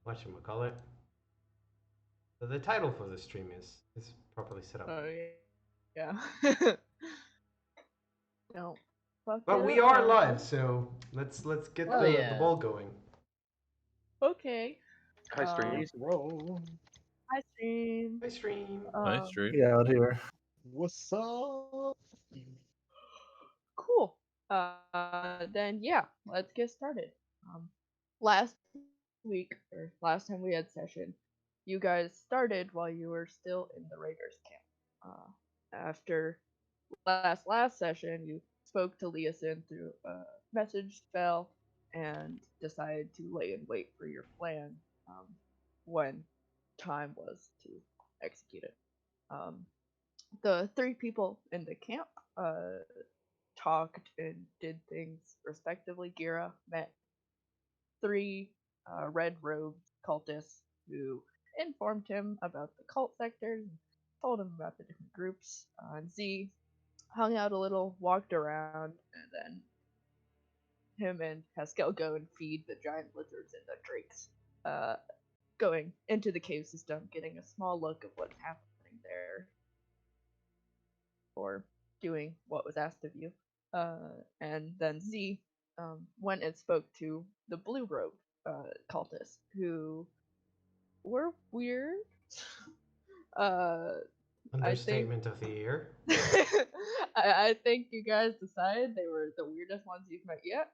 whatchamacallit. So the title for the stream is properly set up. Oh yeah. Don't fuck But it we up, are Jonathan. live, so let's get Oh, the yeah. ball going. Okay. Hi, stream. Please roll. Hi, stream. Hi, stream. Nice stream. Yeah, out here. What's up? Cool. Then yeah, let's get started. Last week or last time we had session, you guys started while you were still in the Raiders camp. After last session, you spoke to Leosin through a message spell and decided to lay in wait for your plan when time was to execute it. The three people in the camp talked and did things respectively. Gira met three red robed cultists who informed him about the cult sectors and told him about the different groups. Z hung out a little, walked around, and then him and Haskell go and feed the giant lizards and the drakes. Going into the cave system, getting a small look of what's happening there, or doing what was asked of you. And then Z went and spoke to the blue robe cultists, who were weird. Understatement of the year. I think you guys decided they were the weirdest ones you've met yet.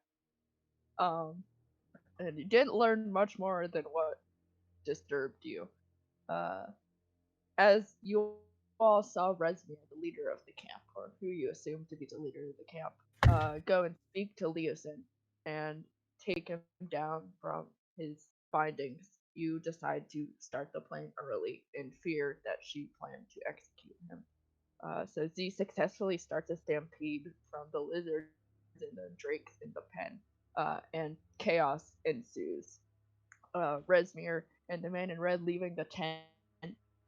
And you didn't learn much more than what disturbed you. As you all saw Resmir, the leader of the camp, or who you assume to be the leader of the camp, go and speak to Leosin and take him down from his bindings, you decide to start the plan early in fear that she planned to execute him. So Z successfully starts a stampede from the lizards and the drakes in the pen, and chaos ensues. Resmir and the man in red leaving the tent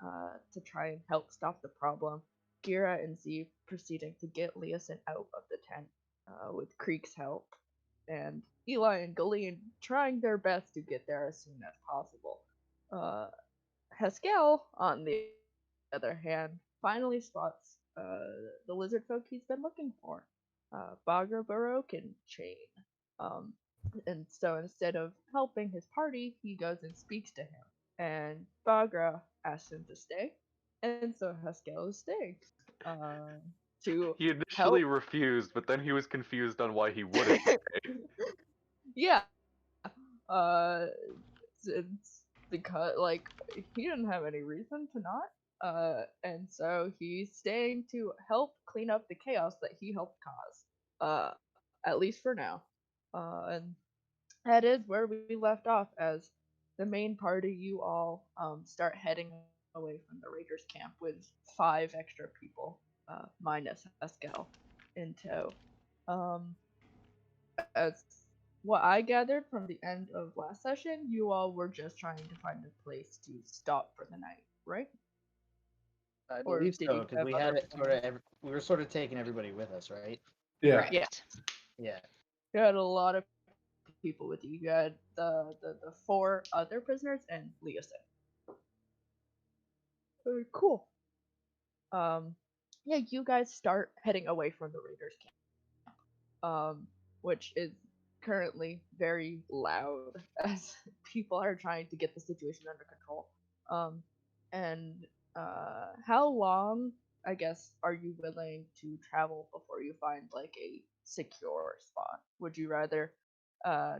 to try and help stop the problem. Gira and Z proceeding to get Leosin out of the tent with Creek's help, and Eli and Galeen trying their best to get there as soon as possible. Haskell, on the other hand, finally spots the lizard folk he's been looking for, Bagra, Baroque, and Chain. And so instead of helping his party, he goes and speaks to him. And Bagra asks him to stay, and so Haskell is staying. To He initially help. refused, but then he was confused on why he wouldn't. Yeah. It's because like he didn't have any reason to not. And so he's staying to help clean up the chaos that he helped cause. At least for now. And that is where we left off, as the main party, you all start heading away from the Raiders camp with 5 extra people, minus Haskell, in tow. As what I gathered from the end of last session, you all were just trying to find a place to stop for the night, right? I Or believe did so, you because have we other had it sort plans? of. We were sort of taking everybody with us, right? Yeah. Yeah. Yeah. You had a lot of people with you. You had the 4 other prisoners and Leosin. Cool. Yeah, you guys start heading away from the Raiders camp, which is currently very loud as people are trying to get the situation under control. And how long, I guess, are you willing to travel before you find like a secure spot? Would you rather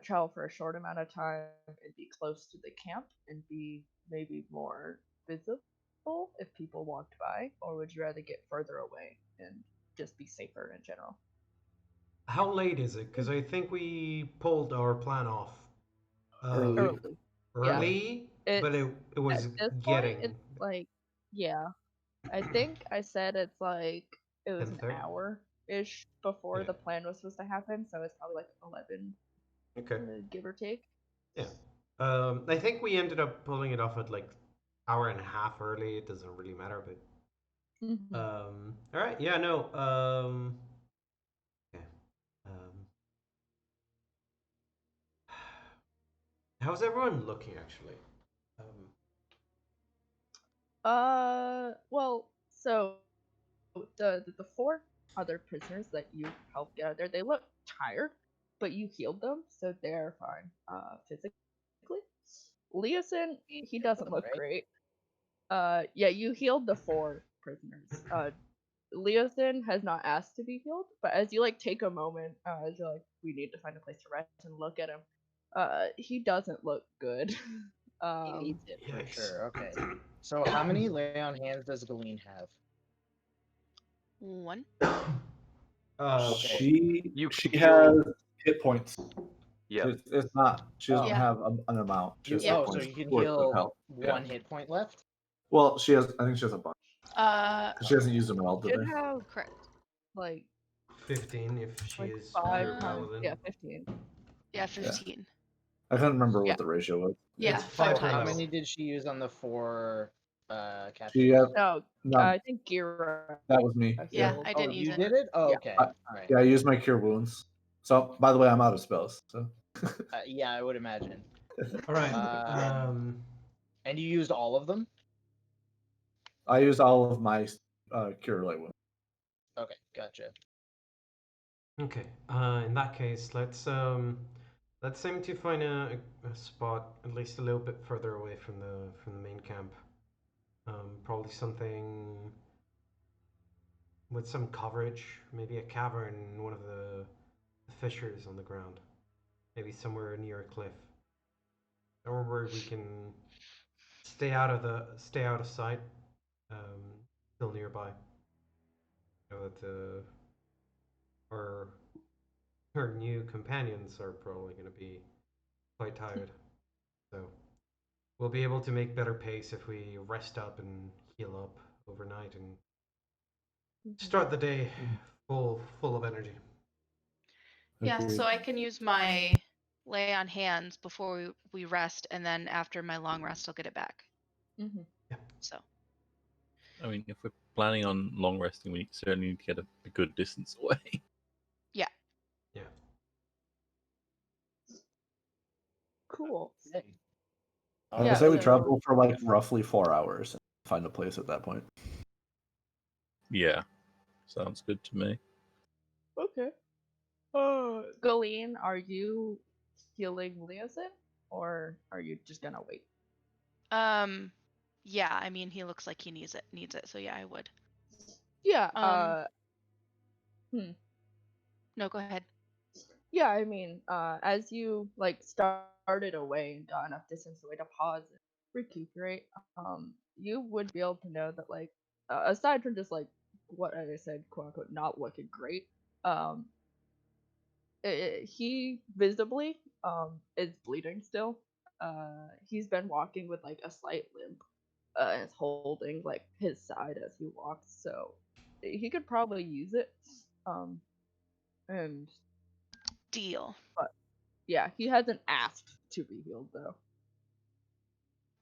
travel for a short amount of time and be close to the camp and be maybe more visible if people walked by, or would you rather get further away and just be safer in general? How late is it? Because I think we pulled our plan off Early. early, but it was at this getting point, it's like, yeah, I think I said it's like it was an 10:30. hour ish before Yeah. the plan was supposed to happen, so it's probably like 11, Okay. give or take. Yeah. I think we ended up pulling it off at like hour and a half early. It doesn't really matter, but Mhm. all right. Yeah. No. Okay. Um. How's everyone looking actually? Well, so the four other prisoners that you helped get out there, they look tired, but you healed them, so they're fine. Physically, Leosin, he doesn't look Right? great. Yeah, you healed the four prisoners. Leosin has not asked to be healed, but as you like take a moment, as you're like, we need to find a place to rest and look at him. He doesn't look good. He needs it for Yikes. sure. Okay. So how many lay on hands does Galeen have? 1. Okay. You She can has heal. hit points. Yeah. It's not. She doesn't Yeah. have an amount. She has Oh, hit so points you can worth of heal health. one hit point left? Well, she has. I think she has a bunch. Uh, 'Cause she hasn't used them all Should today. have correct. like 15 if she like is 5 pure times. paladin. Yeah, 15. Yeah, 15. I couldn't remember Yeah. what the ratio was. Yeah, It's 5 5 How times. many did she use on the four captains? She had. No, No, I think Gira. that was me. Yeah, healed. I Oh, didn't use you it. did it? Oh, Yeah. okay. I- All right. Yeah, I used my cure wounds. So, by the way, I'm out of spells. So, Yeah, I would imagine. All right. And you used all of them? I used all of my cure light wounds. Okay, gotcha. Okay. In that case, let's aim to find a spot at least a little bit further away from the main camp. Probably something with some coverage, maybe a cavern in one of the fissures on the ground, maybe somewhere near a cliff, or where we can stay out of sight, still nearby. So that our her new companions are probably going to be quite tired. So we'll be able to make better pace if we rest up and heal up overnight and start the day full of energy. Yeah, Agreed. so I can use my lay on hands before we rest, and then after my long rest, I'll get it back. Mm-hmm. So, I mean, if we're planning on long resting, we certainly need to get a good distance away. yeah. Yeah. Cool. Okay. I Yeah, say we so- travel for like roughly 4 hours and find a place at that point. Yeah, sounds good to me. Okay. Galeen, are you healing Leosin, or are you just gonna wait? Yeah, I mean, he looks like he needs it, so yeah, I would. Yeah. No, go ahead. Yeah. I mean, as you like started away and got enough distance away to pause and recuperate, you would be able to know that like, aside from just like what I said, quote unquote, not looking great, um, he visibly is bleeding still. He's been walking with like a slight limp. And is holding like his side as he walks, so he could probably use it. And Deal. yeah, he hasn't asked to be healed though.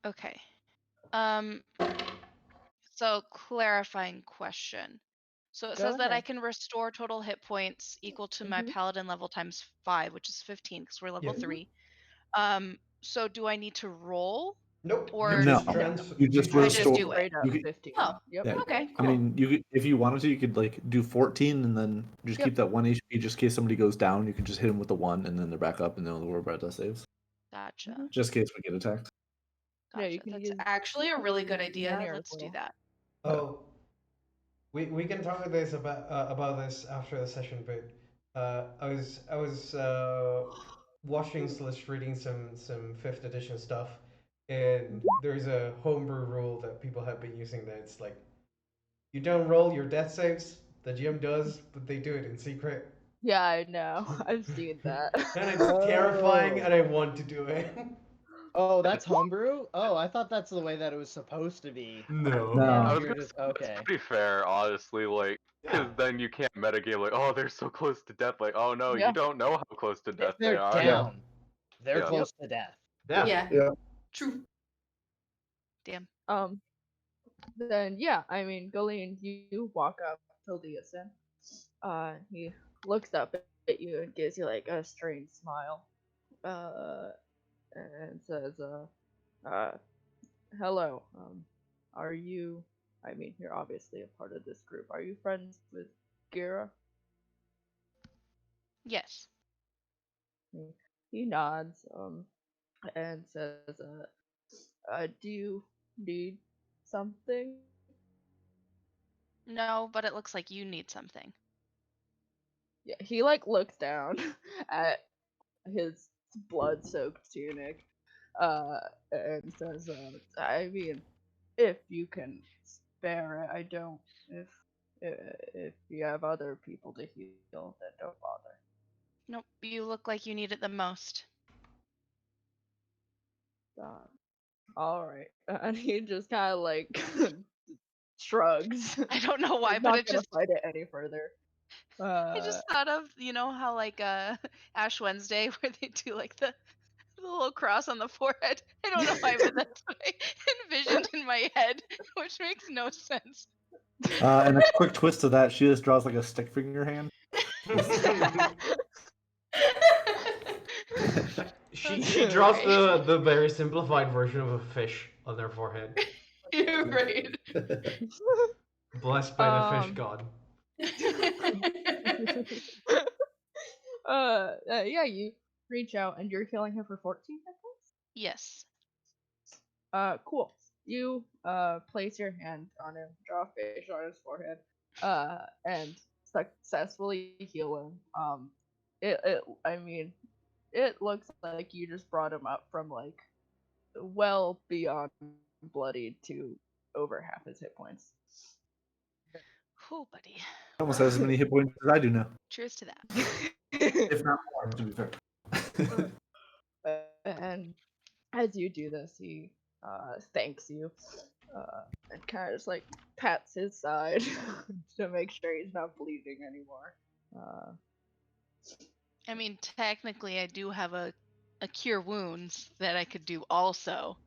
Okay. So clarifying question. So it Go says that I ahead. can restore total hit points equal to my Mhm. paladin level times 5, which is 15 because we're level Yeah. 3. So do I need to roll? Nope. Or- you just No, transfer. you just I just restore. do it. Straight up You could- 15. Oh, Yep. Yeah. Okay, I cool. mean, you could, if you wanted to, you could like do 14 and then just Yep. keep that 1 HP just in case somebody goes down. You can just hit them with the 1 and then they're back up and then the Wyrmbait does saves. Gotcha. Mhm. Just in case we get attacked. Gotcha. Yeah, you can That's use actually a really good idea. linear Let's do roll. that. Oh, we can talk about this after the session, but I was watching / reading some fifth edition stuff, and there's a homebrew rule that people have been using that it's like you don't roll your death saves. The GM does, but they do it in secret. Yeah, I know. I've seen that. And it's terrifying, and I want to do it. Oh, that's homebrew? Oh, I thought that's the way that it was supposed to be. No. No. I And was you're gonna just say, okay. that's pretty fair, honestly. Like, because Yeah. then you can't metagame like, oh, they're so close to death. Like, oh no, Yeah. you don't know how close to If death they they're are. down, they're Yeah. close to death. Yeah. True. Damn. Then yeah, I mean, Galeen, you walk up to Leosin. He looks up at you and gives you like a strange smile. And says, hello. are you? I mean, you're obviously a part of this group. Are you friends with Gira? Yes. He nods, and says, do you need something? No, but it looks like you need something. Yeah, he like looks down at his blood-soaked tunic, and says, I mean, if you can spare it, I don't. If you have other people to heal, then don't bother. Nope, you look like you need it the most. All right, and he just kind of like shrugs. I don't know why, He's but not it gonna just fight it any further. I just thought of, you know how like Ash Wednesday where they do like the little cross on the forehead. I don't know why, but that's what I envisioned in my head, which makes no sense. And a quick twist of that, she just draws like a stick figure hand. She draws the very simplified version of a fish on their forehead. You're right. Blessed by the fish god. Yeah, you reach out and you're healing him for 14 hit points. Yes. Cool. You place your hand on him, draw a fish on his forehead, and successfully heal him. I mean, it looks like you just brought him up from like well beyond bloodied to over half his hit points. Cool, buddy. Almost has as many hit points as I do now, Cheers to that. if not more, to be fair. And as you do this, he thanks you, and kind of just like pats his side to make sure he's not bleeding anymore. I mean, technically, I do have a cure wounds that I could do also,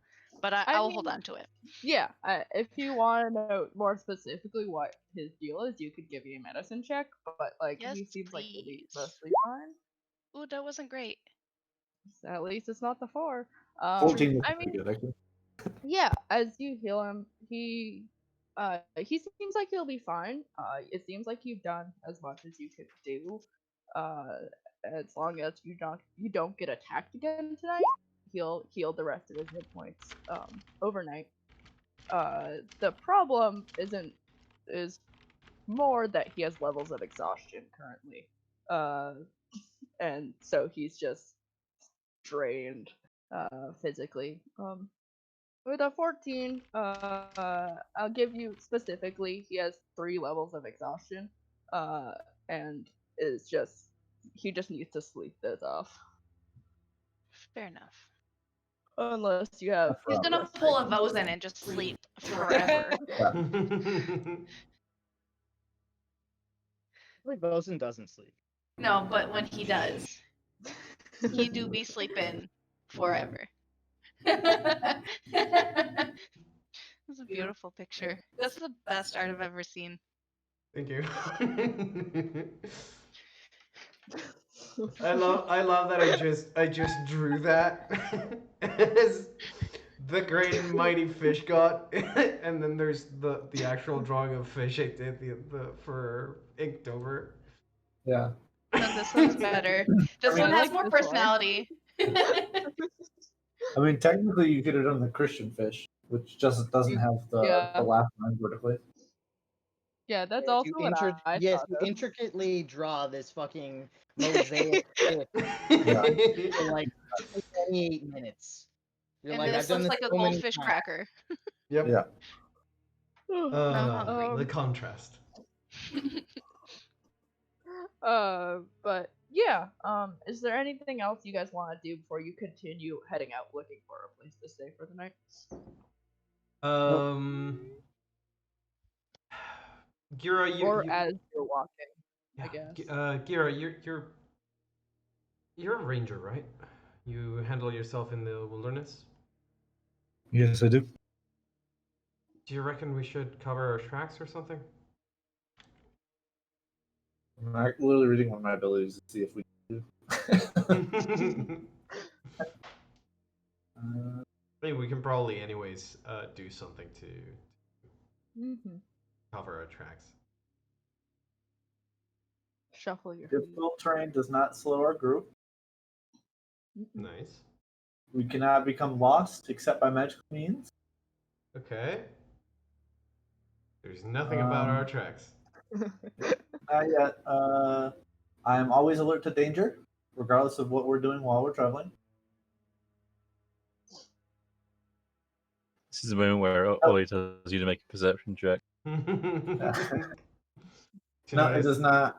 but I'll hold on to it. Yeah, if you want to know more specifically what his deal is, you could give me a medicine check. But like, Yes, he seems like he'll be please. mostly fine. Ooh, that wasn't great. So at least it's not the 4. 14 was I pretty mean, good, actually. yeah, as you heal him, he seems like he'll be fine. It seems like you've done as much as you could do. As long as you don't get attacked again tonight, he'll heal the rest of his hit points overnight. The problem is more that he has levels of exhaustion currently. And so he's just drained physically. With a 14, I'll give you specifically, he has 3 levels of exhaustion, and he just needs to sleep those off. Fair enough. Unless you have. He's gonna pull a Vosen And just sleep forever. Like Vosen doesn't sleep. No, but when he does. He do be sleeping forever. That's a beautiful picture. That's the best art I've ever seen. Thank you. I love that I just drew that as the great and mighty fish god, and then there's the actual drawing of fish I did for Inktober. Yeah. No, this one's better. This I one like has more this one. personality. I mean, technically, you could have done the Christian fish, which just doesn't have the last line vertically. Yeah, that's Yes, also you what I yes, thought you of. intricately draw this fucking mosaic for like 28 minutes. You're And like, this I've done looks this like a so many goldfish times. cracker. Yep. Yeah. The contrast. But yeah, is there anything else you guys want to do before you continue heading out looking for a place to stay for the night? Gira, as you're walking, yeah, I guess. Gira, you're a ranger, right? You handle yourself in the wilderness. Yes, I do. Do you reckon we should cover our tracks or something? I'm literally reading one of my abilities to see if we do. I mean, we can probably, anyways, do something to Mm-hmm. cover our tracks. Shuffle your feet. Difficult terrain does not slow our group. Mm-mm. Nice. We cannot become lost except by magical means. Okay. There's nothing about our tracks. Not yet. I am always alert to danger, regardless of what we're doing while we're traveling. This is the moment where Ollie tells you to make a perception check. No, it does not.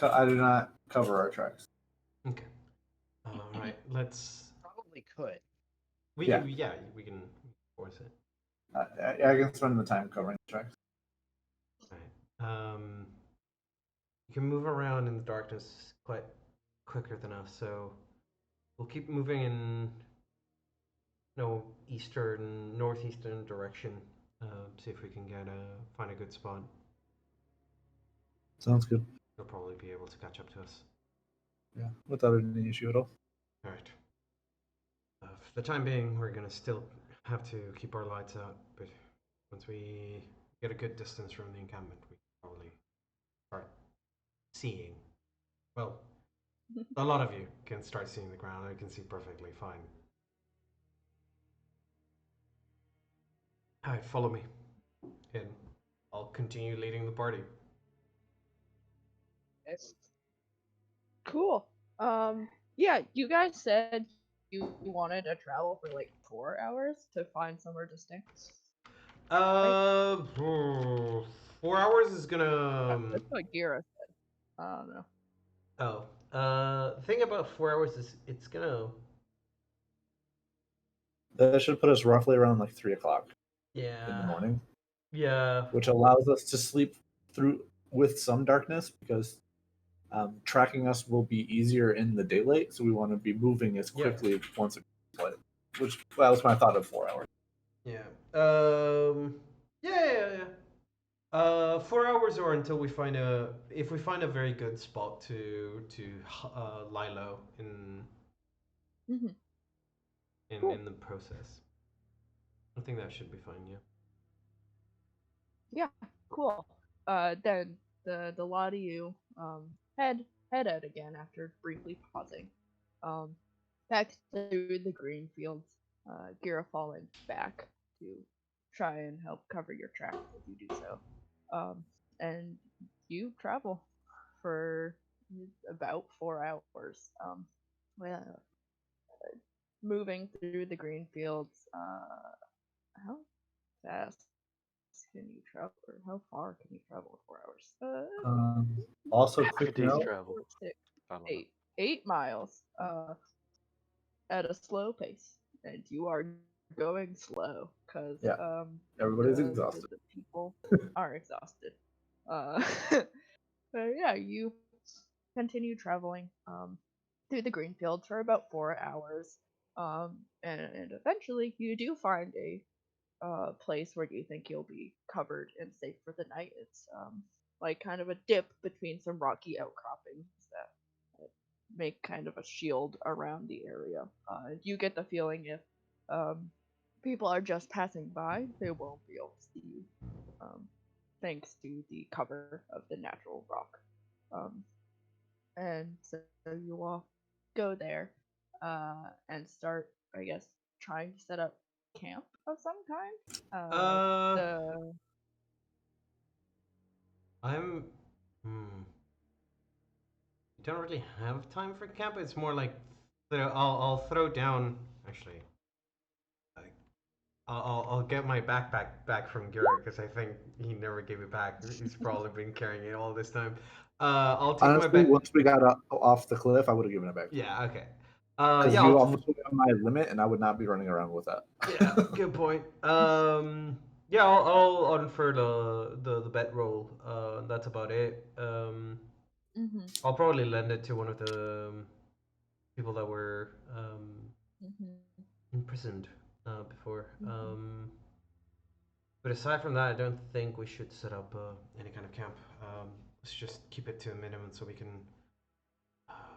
I do not cover our tracks. Okay. All right. Let's. Probably could. We Yeah. can. We can force it. I can spend the time covering the tracks. Right. You can move around in the darkness quite quicker than us, so we'll keep moving in northeastern direction. See if we can find a good spot. Sounds good. They'll probably be able to catch up to us. Yeah, without any issue at all. All right. For the time being, we're gonna still have to keep our lights out, but once we get a good distance from the encampment, we can probably start seeing. Well, a lot of you can start seeing the ground. I can see perfectly fine. All right, follow me, and I'll continue leading the party. Cool. Yeah, you guys said you wanted to travel for like 4 hours to find somewhere distinct. 4 hours is gonna. That's what Gira said. I don't know. The thing about 4 hours is it's gonna. That should put us roughly around like 3 o'clock in the Yeah. morning, Yeah. which allows us to sleep through with some darkness because tracking us will be easier in the daylight. So we want to be moving as Yeah. quickly once it's light. Which that was my thought of 4 hours. Yeah. Yeah. 4 hours or until we find if we find a very good spot to lie low Mm-hmm. in the process. I think that should be fine. Yeah. Yeah, cool. Then the lot of you head out again after briefly pausing. Back through the green fields. Gira falling back to try and help cover your tracks as you do so. And you travel for about 4 hours. Well, moving through the green fields. How fast can you travel, or how far can you travel in 4 hours? Also, Half a quick day's note. travel. 6, I don't know. 8 miles. At a slow pace, and you are going slow because Yeah, everybody's the exhausted. people are exhausted. But yeah, you continue traveling through the green fields for about 4 hours, and eventually you do find a place where you think you'll be covered and safe for the night. It's like kind of a dip between some rocky outcroppings that make kind of a shield around the area. You get the feeling if people are just passing by, they won't be able to see you, thanks to the cover of the natural rock. And so you all go there and start, I guess, trying to set up camp of some kind. The I'm. Don't really have time for camp. It's more like I'll throw down. Actually, I'll get my backpack back from Gura because I think he never gave it back. He's probably been carrying it all this time. I'll take Honestly, my back. once we got off the cliff, I would have given it back. Yeah. Okay. Because Yeah. you almost went on my limit, and I would not be running around with that. Yeah. Good point. Yeah. I'll unfur the bedroll. That's about it. mm-hmm, I'll probably lend it to one of the people that were mm-hmm, imprisoned before. mm-hmm. But aside from that, I don't think we should set up any kind of camp. Let's just keep it to a minimum so we can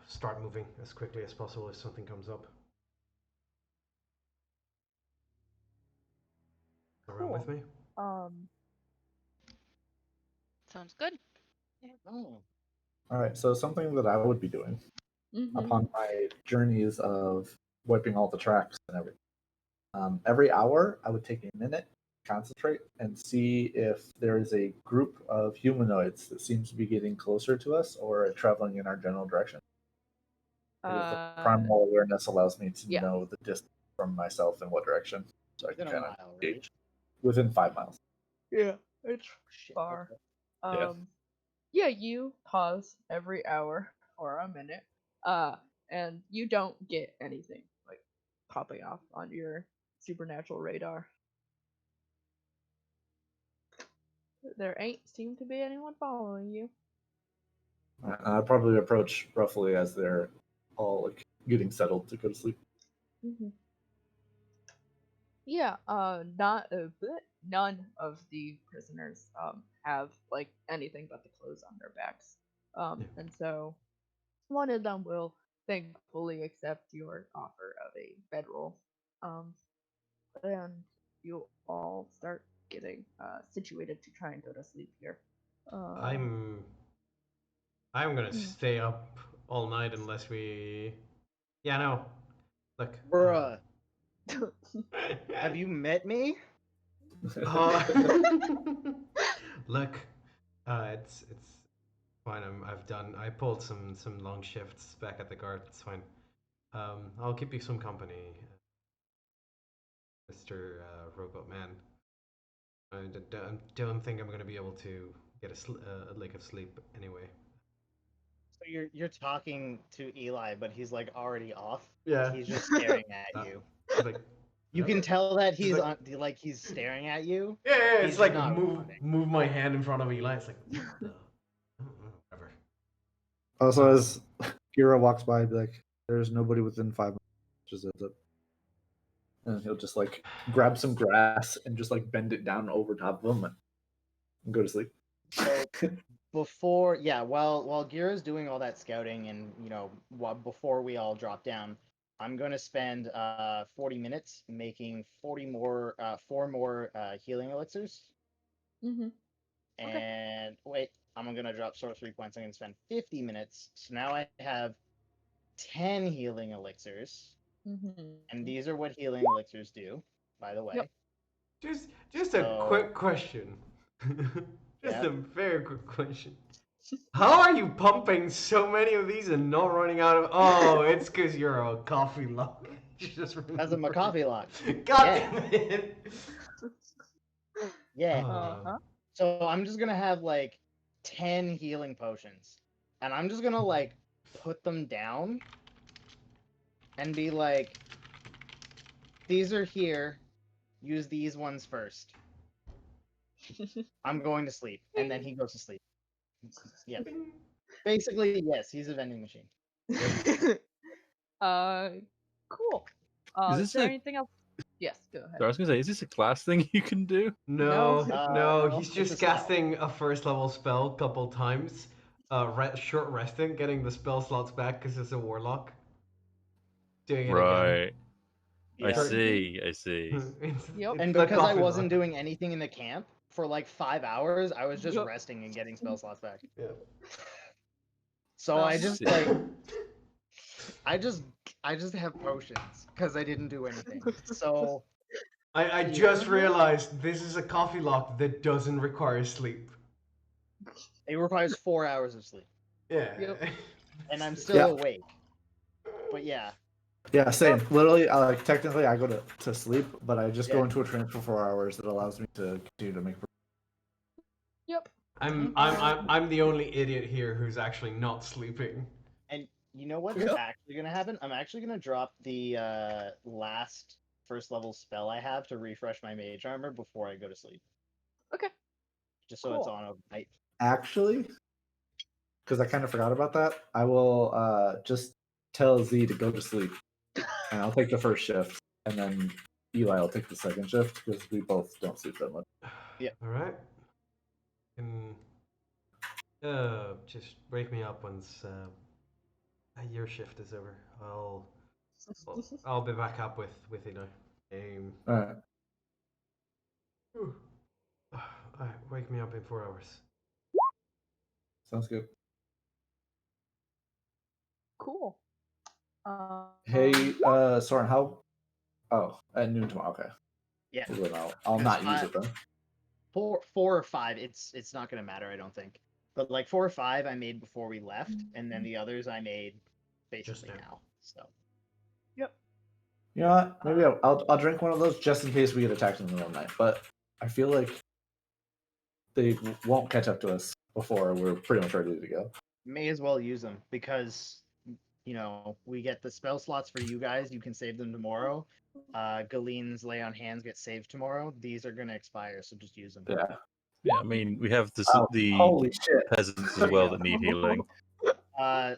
start moving as quickly as possible if something comes up. Around with me? Um, Sounds good. Oh. All right, so something that I would be doing Mm-hmm. upon my journeys of wiping all the tracks and everything. Every hour, I would take a minute, concentrate, and see if there is a group of humanoids that seems to be getting closer to us or traveling in our general direction. Because the primal awareness allows me to yeah. know the distance from myself and what direction, so I can Within a kind of mile, right? gauge within 5 miles. Yeah, it's Shit. far. Yeah. Yeah, you pause every hour or a minute, and you don't get anything like popping off on your supernatural radar. There ain't seem to be anyone following you. I'd probably approach roughly as they're all like getting settled to go to sleep. Mm-hmm. Yeah, none of the prisoners have like anything but the clothes on their backs. And so one of them will thankfully accept your offer of a bedroll. And you all start getting situated to try and go to sleep here. I'm gonna stay up all night unless we. Yeah, no. Look. Bruh, have you met me? Uh, look, it's fine. I pulled some long shifts back at the guard. It's fine. I'll keep you some company, Mr. Robot Man. Don't think I'm gonna be able to get a lick of sleep anyway. So you're talking to Eli, but he's like already off. Yeah. He's just staring at Uh, you. It's like You can tell that he's like- on, like he's staring at you. yeah, He's it's like not move responding. move my hand in front of Eli. It's like what the whatever. Also, as Kira walks by, I'd be like, "There's nobody within 5 miles." Just ends up, and he'll just like grab some grass and just like bend it down over top of him and go to sleep. So while Gira's doing all that scouting and before we all drop down, I'm gonna spend 40 minutes making 4 more healing elixirs. Mm-hmm. And wait, I'm gonna drop sorcery points. I'm gonna spend 50 minutes. So now I have 10 healing elixirs. Mm-hmm. And these are what healing elixirs do, by the way. Yep. Just a quick question. Just a very quick question. How are you pumping so many of these and not running out of? Oh, it's because you're a coffee lock. Because I'm a coffee lock. God Yeah. damn it. Yeah. Uh-huh. So I'm just gonna have like 10 healing potions. And I'm just gonna like put them down and be like, these are here. Use these ones first. I'm going to sleep. And then he goes to sleep. Yeah. Basically, yes, he's a vending machine. Cool. Is Is this there a- anything else? Yes, go ahead. So I was gonna say, is this a class thing you can do? No, No. no, No, he's it's just a spell. casting a first level spell a couple times. Short resting, getting the spell slots back because it's a warlock. Doing it again. Right. I Yeah. see. I see. Yep. And the because I coffee wasn't lock. doing anything in the camp for like 5 hours, I was just Yep. resting and getting spell slots back. Yeah. So I Uh-huh. just Sick. like I just have potions because I didn't do anything. So I just realized this is a coffee lock that doesn't require sleep. it requires 4 hours of sleep, Yeah. Yep. and I'm still awake. But yeah, Yeah, same. Literally, technically, I go to sleep, but I just go Yeah. into a trance for 4 hours that allows me to continue to make. Yep. I'm the only idiot here who's actually not sleeping. and you know what's Yep. actually gonna happen? I'm actually gonna drop the last first level spell I have to refresh my mage armor before I go to sleep, Okay. just so it's Cool. on overnight. Actually, because I kind of forgot about that, I will just tell Z to go to sleep, and I'll take the first shift, and then Eli will take the second shift because we both don't sleep that much. All right. And just wake me up once your shift is over. I'll be back up with Eli. All right. Whew. Wake me up in 4 hours. Sounds good. Cool. Hey, Soren, how? Oh, at noon tomorrow. Okay. Yeah. Well, then I'll not use it then. Four or five, it's not gonna matter, I don't think. But like 4 or 5 I made before we left, and then the others I made basically now. now. So Yep. You know what? Maybe I'll drink one of those just in case we get attacked in the middle of the night. But I feel like they won't catch up to us before we're pretty much ready to go. may as well use them because we get the spell slots for you guys. You can save them tomorrow. Galene's lay on hands get saved tomorrow. These are gonna expire, so just use them. Yeah. Yeah, I mean, we have Oh, the holy shit! peasants as well that need healing.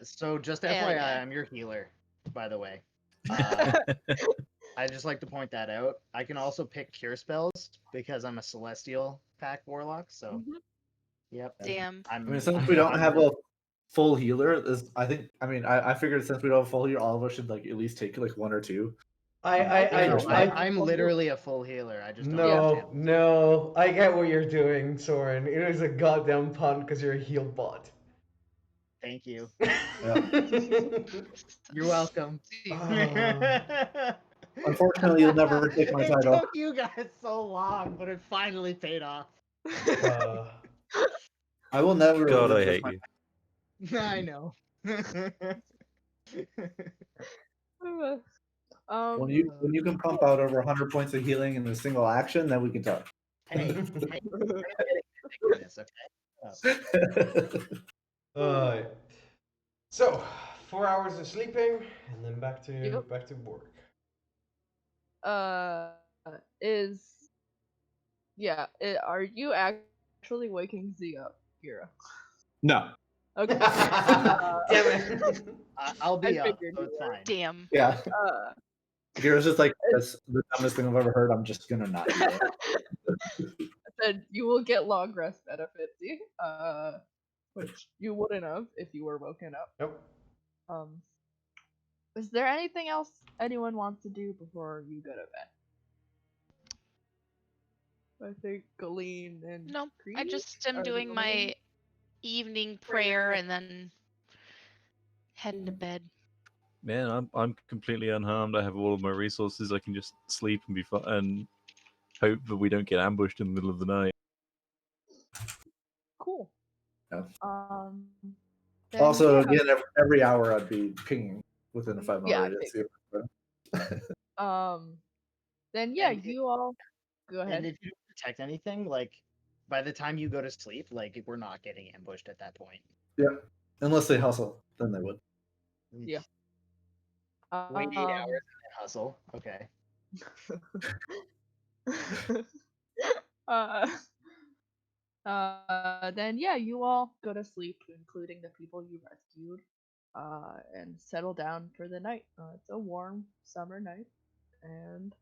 So just Hell FYI, yeah. I'm your healer, by the way. I just like to point that out. I can also pick cure spells because I'm a celestial pack warlock. So, yep. Damn. I mean, since we don't have a full healer, I figured since we don't have a full healer, all of us should like at least take like one or two. I'm literally a full healer. I just don't understand. No, I get what you're doing, Soren. It is a goddamn pun because you're a heal bot. Thank you. Yeah. You're welcome. Unfortunately, you'll never take my It title. took you guys so long, but it finally paid off. I will never. God, I live hate with you. I know. When you can pump out over 100 points of healing in a single action, then we can talk. hey, we're getting ridiculous, okay? So 4 hours of sleeping and then back to Yep. work. Are you actually waking Z up, Kira? No. Okay. Damn it. I'll be I up, figured so you it's were. fine. Damn. Yeah. Uh, Kira's just like, that's the dumbest thing I've ever heard. I'm just gonna not do it. Then you will get long rest benefits, which you wouldn't have if you were woken up. Nope. Is there anything else anyone wants to do before you go to bed? I think Galene and No, I Creedy just am are the doing only- my evening prayer and then heading to bed. Man, I'm completely unharmed. I have all of my resources. I can just sleep and be fine, and hope that we don't get ambushed in the middle of the night. Cool. Yeah. Then, Also, yeah. again, every hour I'd be pinging within a 5 mile Yeah, I radius. Then yeah, And you all go And ahead. if you don't protect anything, like by the time you go to sleep, like we're not getting ambushed at that point. Yeah. Unless they hustle, then they would. Yeah. Wait 8 hours and then hustle. Okay. Then yeah, you all go to sleep, including the people you rescued, and settle down for the night. It's a warm summer night, and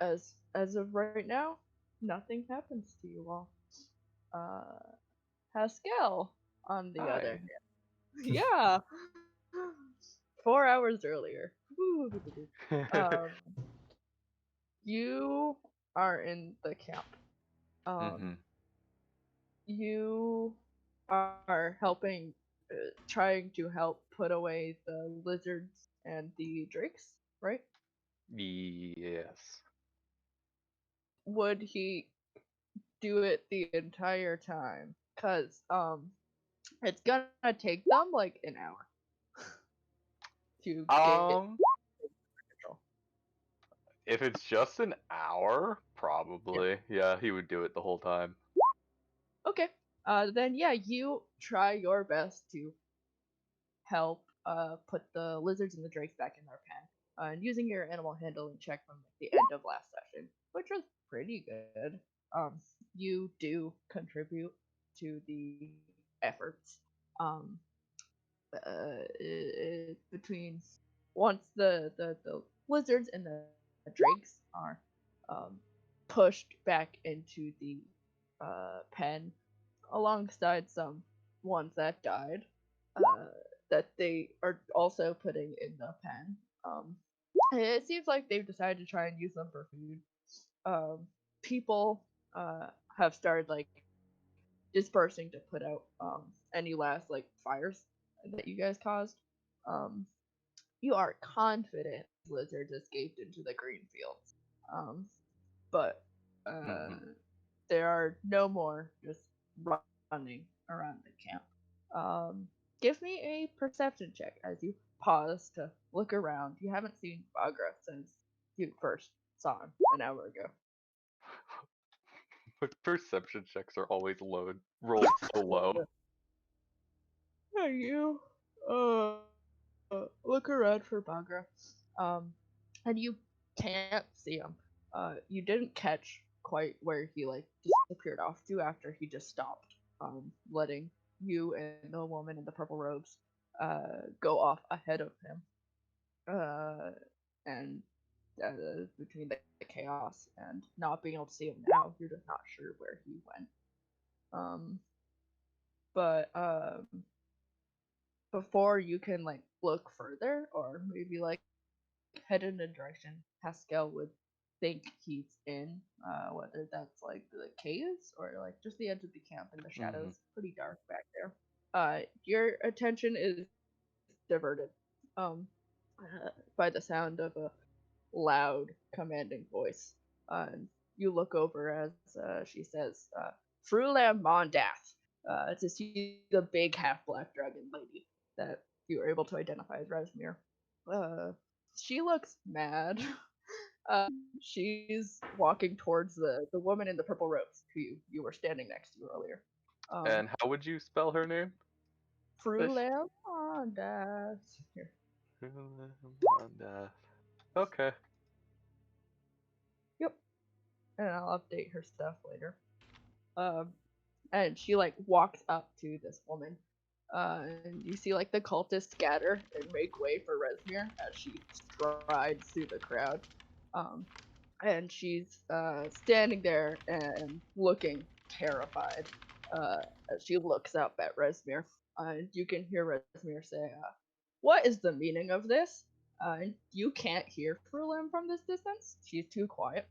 as of right now, nothing happens to you all. Pascal, on the other hand, yeah, 4 hours earlier. You are in the camp. You are helping, trying to help put away the lizards and the drakes, right? Yes. Would he do it the entire time? Cause it's gonna take them like an hour to get Um, control. if it's just an hour, probably. Yeah, he would do it the whole time. Okay. Then yeah, you try your best to help put the lizards and the drakes back in their pen. And using your animal handling check from like, the end of last session, which was pretty good. You do contribute to the efforts. Between once the lizards and the drakes are pushed back into the pen, alongside some ones that died, that they are also putting in the pen. It seems like they've decided to try and use them for food. People have started like dispersing to put out any last like fires that you guys caused. Um, you are confident lizards escaped into the green fields, but there are no more just running around the camp. Um, Give me a perception check as you pause to look around. You haven't seen Bagra since you first saw him an hour ago. But perception checks are always rolled so low. Yeah, you uh, look around for Bagra, and you can't see him. You didn't catch quite where he like disappeared off to after he just stopped, letting you and the woman in the purple robes go off ahead of him. And between the chaos and not being able to see him now, you're just not sure where he went. But before you can like look further or maybe like head in a direction Pascal would think he's in, whether that's like the caves or like just the edge of the camp in the shadows, pretty dark back there. Your attention is diverted um by the sound of a loud commanding voice. And you look over as she says, Frulam Mondath, to see the big half black dragon lady that you were able to identify as Resmir. Uh, she looks mad. She's walking towards the woman in the purple robes who you were standing next to earlier. And how would you spell her name? Frulam Mondath. Here. Okay. Yep. And I'll update her stuff later. And she like walks up to this woman. And you see like the cultists scatter and make way for Resmir as she strides through the crowd. And she's standing there and looking terrified as she looks up at Resmir. And you can hear Resmir say, "What is the meaning of this?" You can't hear Frulim from this distance. She's too quiet.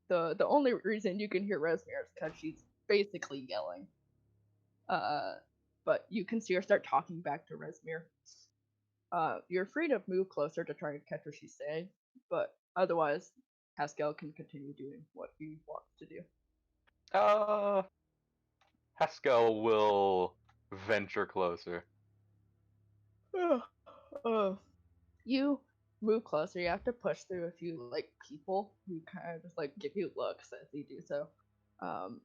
The only reason you can hear Resmir is because she's basically yelling. But you can see her start talking back to Resmir. You're free to move closer to try and catch what she's saying, but otherwise, Haskell can continue doing what he wants to do. Haskell will venture closer. You move closer. You have to push through a few like people who kind of just like give you looks as you do so,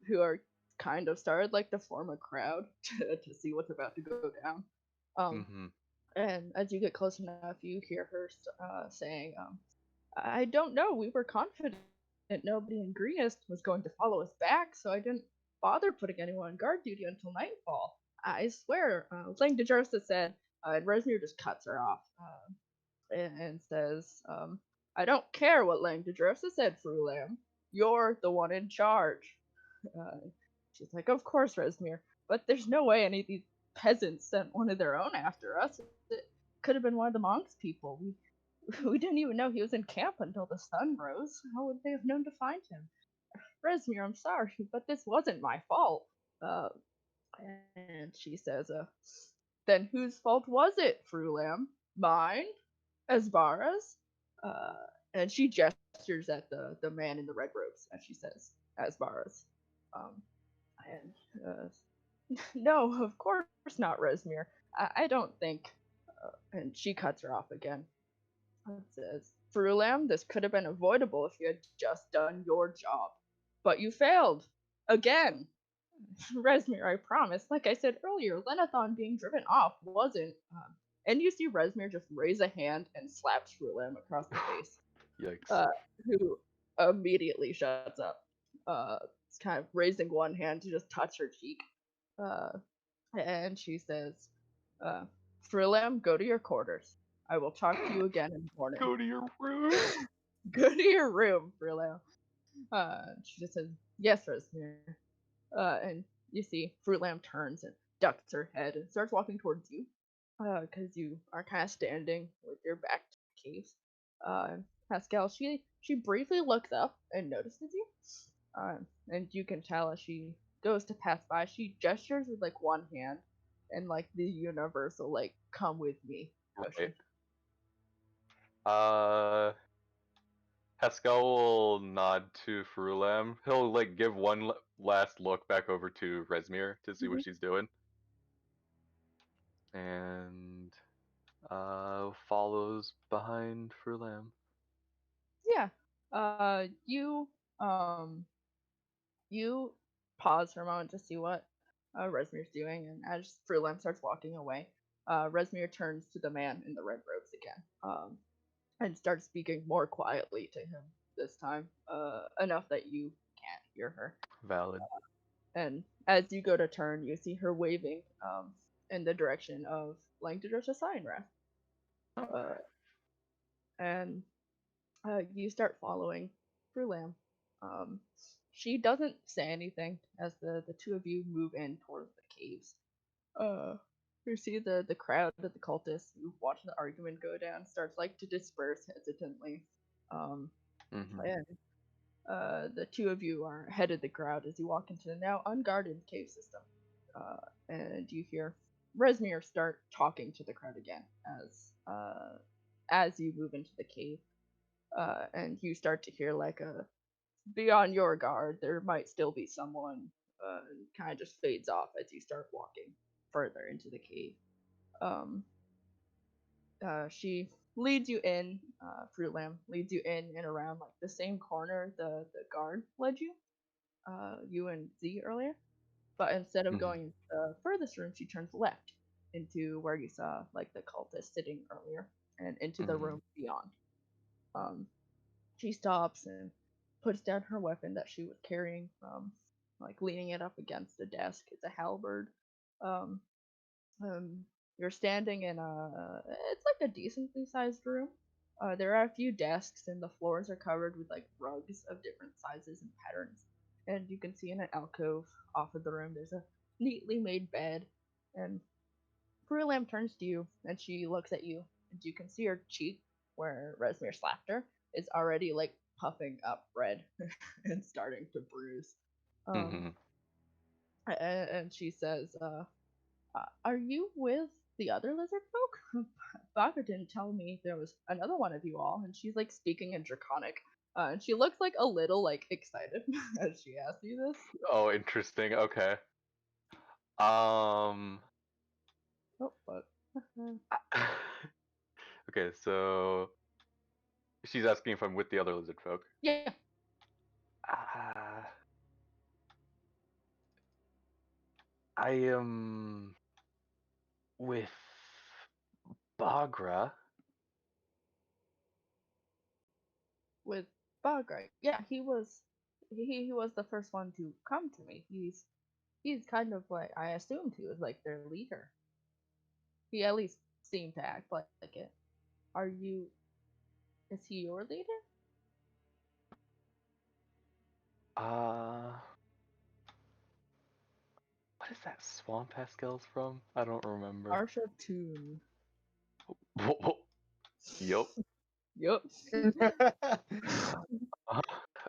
who are kind of started like to form a crowd to see what's about to go down. And as you get close enough, you hear her saying, I don't know, we were confident nobody in Greenest was going to follow us back, so I didn't bother putting anyone on guard duty until nightfall. I swear, Lang DeJosa said, and Resmir just cuts her off and says, I don't care what Lang DeJosa said, Frulam. You're the one in charge. She's like, of course, Resmir, but there's no way any of these peasants sent one of their own after us. It could have been one of the monks' people. We didn't even know he was in camp until the sun rose. How would they have known to find him? Resmir, I'm sorry, but this wasn't my fault. And she says, then whose fault was it, Frulam? Mine? Asbara's? And she gestures at the man in the red robes, as she says, Asbara's. No, of course not, Resmir. I don't think. And she cuts her off again. It says, Frulam, this could have been avoidable if you had just done your job. But you failed. Again. Resmir, I promise. Like I said earlier, Lenathon being driven off wasn't. And you see Resmir just raise a hand and slaps Frulam across the face. Yikes. Who immediately shuts up. It's kind of raising one hand to just touch her cheek. And she says, Frulam, go to your quarters. I will talk to you again in the morning. Go to your room. Go to your room, Frulam. She just says, yes, Resmir. And you see Fruitlam turns and ducks her head and starts walking towards you. Because you are kind of standing with your back to the caves. Pascal, she briefly looks up and notices you. And you can tell as she goes to pass by, she gestures with like one hand, and like the universal like "come with me" motion. Right. Pascal will nod to Frulam. He'll like give one last look back over to Resmir to see what she's doing, and follows behind Frulam. Yeah. You pause for a moment to see what Resmir's doing, and as Frulam starts walking away, Resmir turns to the man in the red robes again, and starts speaking more quietly to him this time, enough that you can't hear her. Valid. And as you go to turn, you see her waving in the direction of Langdodosha Signwrath. Uh, and you start following Frulam. Um, she doesn't say anything as the two of you move in towards the caves. You see the crowd of the cultists who watch the argument go down starts like to disperse hesitantly. Um, and the two of you are ahead of the crowd as you walk into the now unguarded cave system. And you hear Resmir start talking to the crowd again as you move into the cave. And you start to hear like a be on your guard. There might still be someone. Kind of just fades off as you start walking further into the cave. Um, she leads you in. Fruitlam leads you in and around like the same corner the guard led you. You and Z earlier. But instead of going into the furthest room, she turns left into where you saw like the cultist sitting earlier, and into the room beyond. Um, she stops and puts down her weapon that she was carrying, like leaning it up against the desk. It's a halberd. Um, um, you're standing in it's like a decently sized room. There are a few desks, and the floors are covered with like rugs of different sizes and patterns. And you can see in an alcove off of the room, there's a neatly made bed. And Brulam turns to you, and she looks at you, and you can see her cheek, where Resmir slapped her, is already like puffing up red and starting to bruise. And she says, "Are you with the other lizard folk? Baga didn't tell me there was another one of you all." And she's like speaking in Draconic, and she looks like a little like excited as she asks you this. Oh, interesting. Okay. Oh, but Okay, so she's asking if I'm with the other lizard folk. yeah. I am with Bagra. With Bagra. Yeah, he was the first one to come to me. He's kind of like I assumed he was like their leader. He at least seemed to act like it. Are you? Is he your leader? What is that swamp Pascal's from? I don't remember. Arsha Toon. Yup. Yup.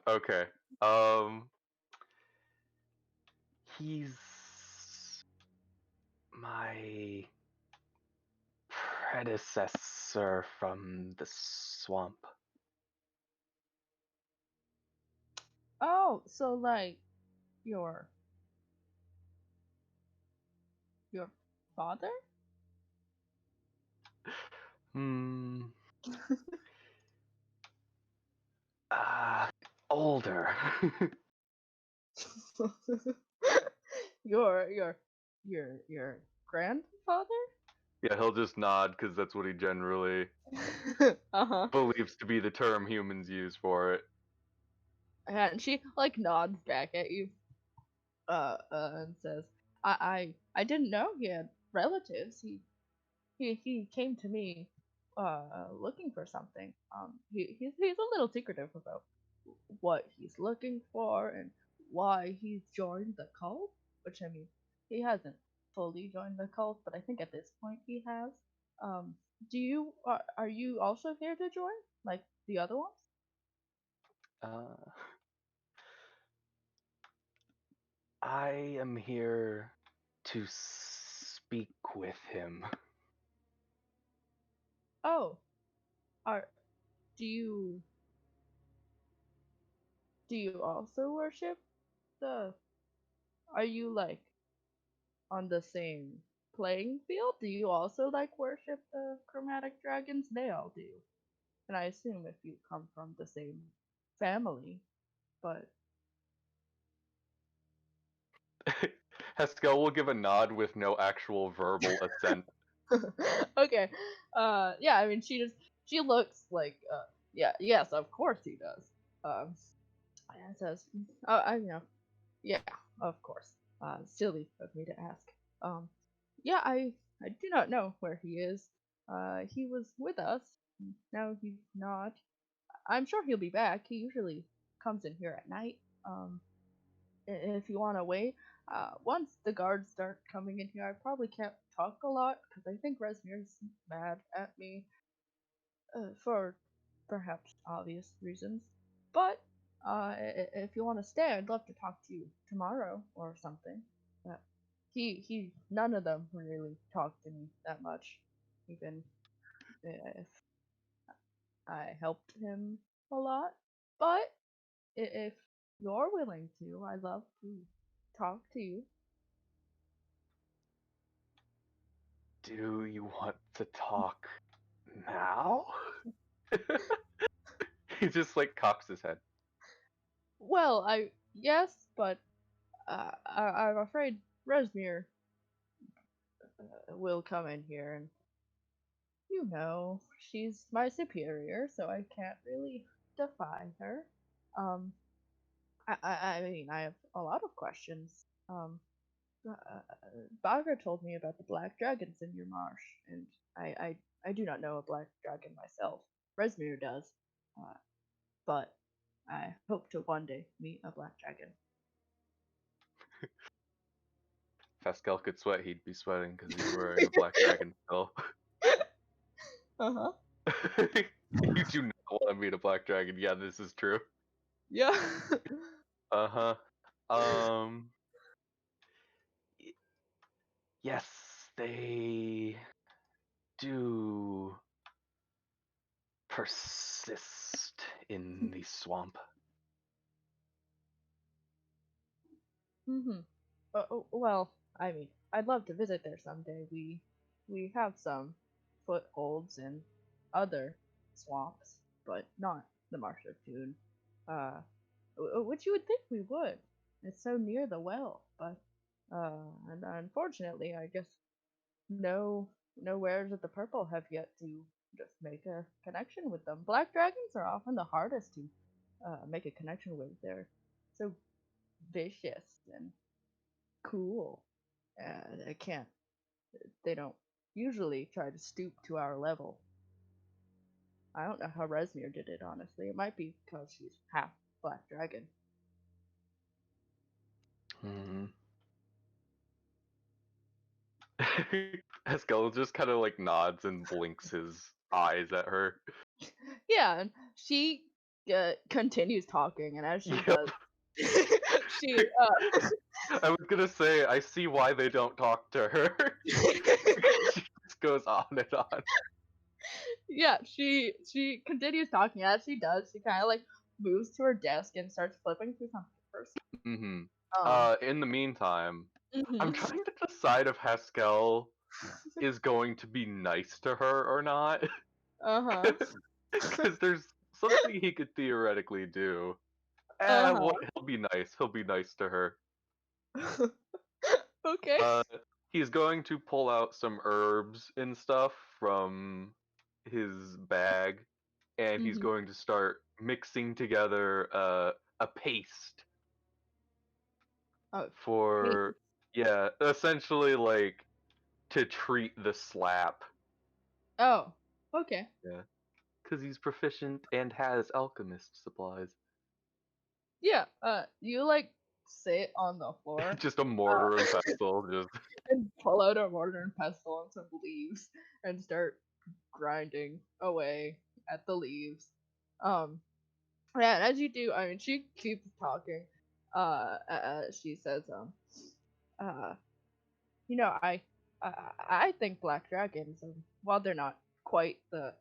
Okay. He's my predecessor from the swamp. Oh, so like your your father? Older. your grandfather? Yeah, he'll just nod because that's what he generally believes to be the term humans use for it. And she like nods back at you, and says, I didn't know he had relatives. He came to me, looking for something. He's a little secretive about what he's looking for and why he's joined the cult. Which I mean, he hasn't fully joined the cult, but I think at this point he has. Um, are you also here to join, like the other ones? I am here to speak with him. Oh, are do you do you also worship the? Are you like on the same playing field? Do you also like worship the chromatic dragons? They all do, and I assume if you come from the same family, but Haskell will give a nod with no actual verbal assent. okay. Yeah, I mean, she looks like, yeah, yes, of course he does. And says, oh, yeah, of course. Silly of me to ask. Um, yeah, I do not know where he is. He was with us. Now he's not. I'm sure he'll be back. He usually comes in here at night. If you want to wait, once the guards start coming in here, I probably can't talk a lot because I think Resmir's mad at me for perhaps obvious reasons. But if you want to stay, I'd love to talk to you tomorrow or something. Uh, none of them really talk to me that much, even if I helped him a lot. But if you're willing to, I'd love to talk to you. Do you want to talk now? He just like cocks his head. Well, yes, but I'm afraid Resmir will come in here, and she's my superior, so I can't really defy her. Um, I mean, I have a lot of questions. Uh, Bagra told me about the black dragons in your marsh, and I do not know a black dragon myself. Resmir does, uh, but I hope to one day meet a black dragon. Pascal could sweat, he'd be sweating because he's wearing a black dragon skull. Uh-huh. You do not want to meet a black dragon. Yeah, this is true. Yeah. Uh-huh. Um. Yes, they do persist in the swamp. Mm-hmm. Well, I mean, I'd love to visit there someday. We have some footholds in other swamps, but not the Marsh of June. Uh, which you would think we would. It's so near the well, but and unfortunately, I guess no wares of the purple have yet to just make a connection with them. Black dragons are often the hardest to make a connection with. They're so vicious and cool. I can't. They don't usually try to stoop to our level. I don't know how Resmir did it, honestly. It might be because she's half black dragon. Hmm. Haskell just kind of like nods and blinks his eyes at her. Yeah, and she continues talking, and as she Yep. does, she I was gonna say, I see why they don't talk to her. She just goes on and on. yeah, she continues talking. As she does, she kind of like moves to her desk and starts flipping through some papers. Mm-hmm. Um, In the meantime, I'm mhm. trying to decide if Haskell is going to be nice to her or not. Uh-huh. Because there's something he could theoretically do. Uh-huh. What he'll be nice. He'll be nice to her. Okay. He's going to pull out some herbs and stuff from his bag, and he's Mhm. going to start mixing together a paste Oh, for, yeah, essentially like to treat the slap. oh, okay. Yeah, because he's proficient and has alchemist supplies. Yeah, you like sit on the floor Just a mortar and pestle. Just and pull out a mortar and pestle and some leaves and start grinding away at the leaves. Um, yeah, and as you do, I mean, she keeps talking. she says, uh, you know, I think black dragons, while they're not quite the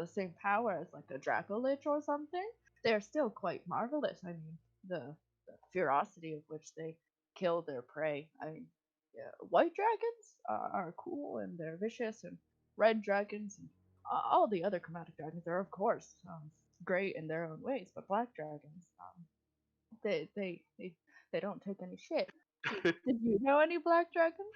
same power as like a Dracolich or something, they're still quite marvelous. I mean, the ferocity of which they kill their prey. I mean, yeah, white dragons are cool and they're vicious, and red dragons and all the other chromatic dragons are, of course, great in their own ways. But black dragons, they don't take any shit. Did you know any black dragons?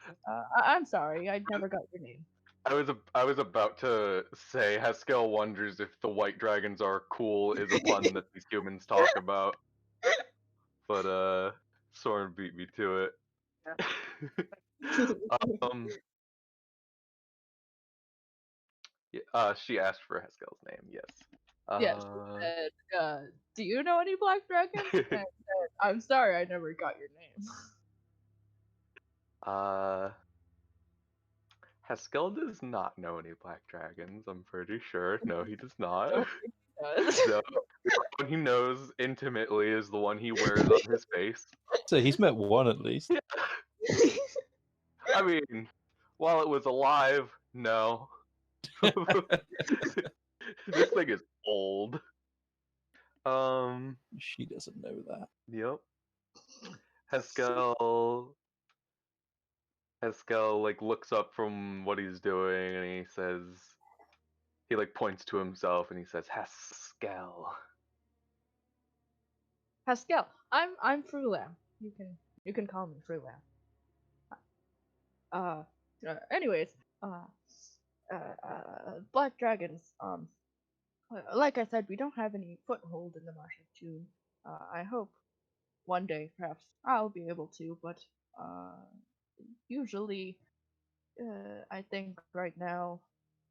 I'm sorry, I never got your name. I was about to say Haskell wonders if the white dragons are cool is a pun that these humans talk about, but Soren beat me to it. um, she asked for Haskell's name. Yes. Yes, she said, do you know any black dragons? And I said, I'm sorry, I never got your name. Haskell does not know any black dragons. I'm pretty sure. No, he does not. Don't think he does. No, the one he knows intimately is the one he wears on his face. So he's met one at least. I mean, while it was alive, no. This thing is old. She doesn't know that. Yep. Haskell like looks up from what he's doing and he says, he like points to himself and he says, Haskell. Pascal, I'm Frulam. You can call me Frulam. Anyways, black dragons. Like I said, we don't have any foothold in the Marsh of Tune. I hope one day, perhaps I'll be able to, but usually, I think right now,